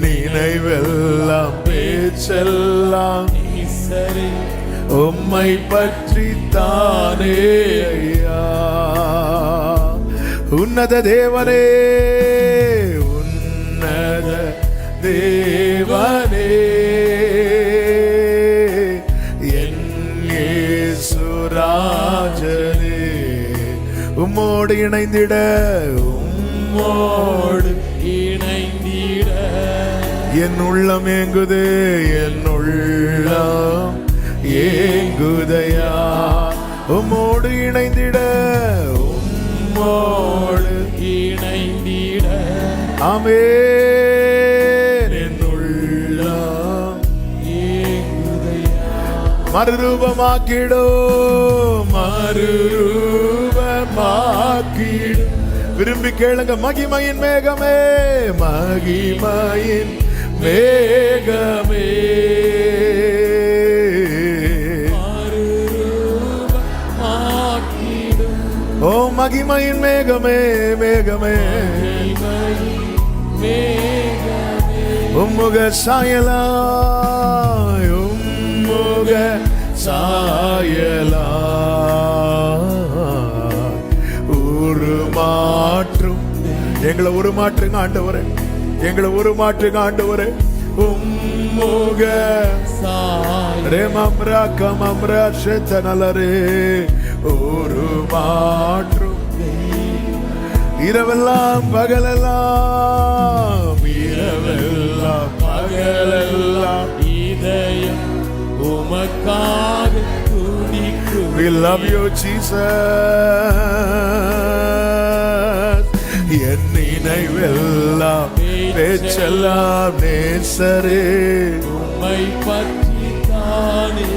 நினைவெல்லாம் பேச்செல்லாம் உம்மை பற்றி தானே ஐயா. உன்னத தேவனே, உன்னத தேவனே, ராஜனே உம்மோடு இணைந்திட, உம்மோடு இணைந்திட என் உள்ளம் ஏங்குது, என் உள்ளம் ஏங்குதையா. உம்மோடு இணைந்திட, உம்மோடு இணைந்திட. ஆமென். என் உள்ளம் ஏங்குதையா. மறுரூபமாக்கிடும், மறுரூபமாக்கிடும். விரும்பி கேளுங்க. மகிமையின் மேகமே, மகிமையின் மேகமே, ஓ மகிமையின் மேகமே, மேகமே, உம்முக சாயலாய், உம்முக சாயலாய் உருமாற்றும். எங்களை உருமாற்றுங்க ஆண்டவரே, எங்களை உருமாற்றுங்க ஆண்டவரே. உம்முக ரே மம்ரா கமம்ரா ஷேத்தனலரே உருமாற்றும். இரவெல்லாம் பகலெல்லாம், இரவெல்லாம் பகலெல்லாம் இதயம் உமக்காக துடிக்கும். We love you Jesus. என் நினைவெல்லாம் பேச்செல்லாம் நேசரே உம்மை பற்றி தானே.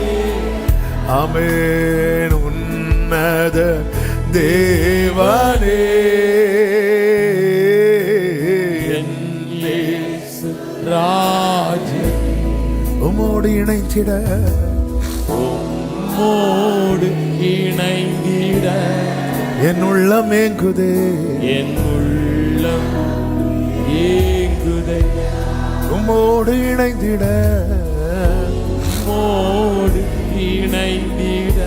ஆமென். உன்னத உன்னத தேவனே ராஜ்யம் உம்மோடு இணைந்திட உம்மோடு இணைந்திட என் உள்ளம் ஏங்குதே என் உள்ளம் ஏங்குதே உம்மோடு இணைந்திட உம்மோடு இணைந்திட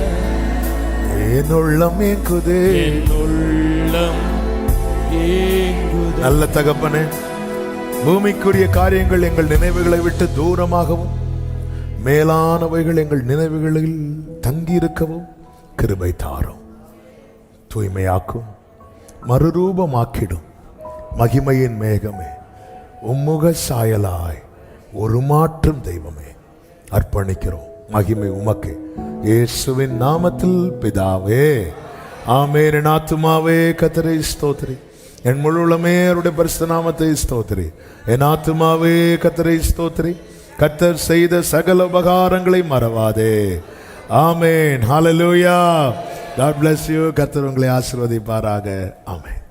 என் உள்ளம் ஏங்குதே என் உள்ளம் ஏங்குதே. நல்ல தகப்பனே, பூமிக்குரிய காரியங்கள் எங்கள் நினைவுகளை விட்டு தூரமாகவும் மேலானவைகள் எங்கள் நினைவுகளில் தங்கியிருக்கவும் கிருபை தாரும். தூய்மையாக்கும், மறுரூபமாக்கிடும் மகிமையின் மேகமே, உம்முக சாயலாய் ஒரு மாற்றும் தெய்வமே அர்ப்பணிக்கிறோம். மகிமை உமக்கு, இயேசுவின் நாமத்தில் பிதாவே, ஆமென். என் ஆத்துமாவே கர்த்தரை ஸ்தோத்திரி, என் முழு உள்ளமே அவருடைய பரிசுத்த நாமத்தை ஸ்தோத்திரி. என் ஆத்துமாவே கர்த்தரை ஸ்தோத்திரி, கர்த்தர் செய்த சகல உபகாரங்களை மறவாதே. ஆமென். ஹல்லேலூயா. God bless you. கர்த்தர் உங்களை ஆசீர்வதிப்பாராக. ஆமென்.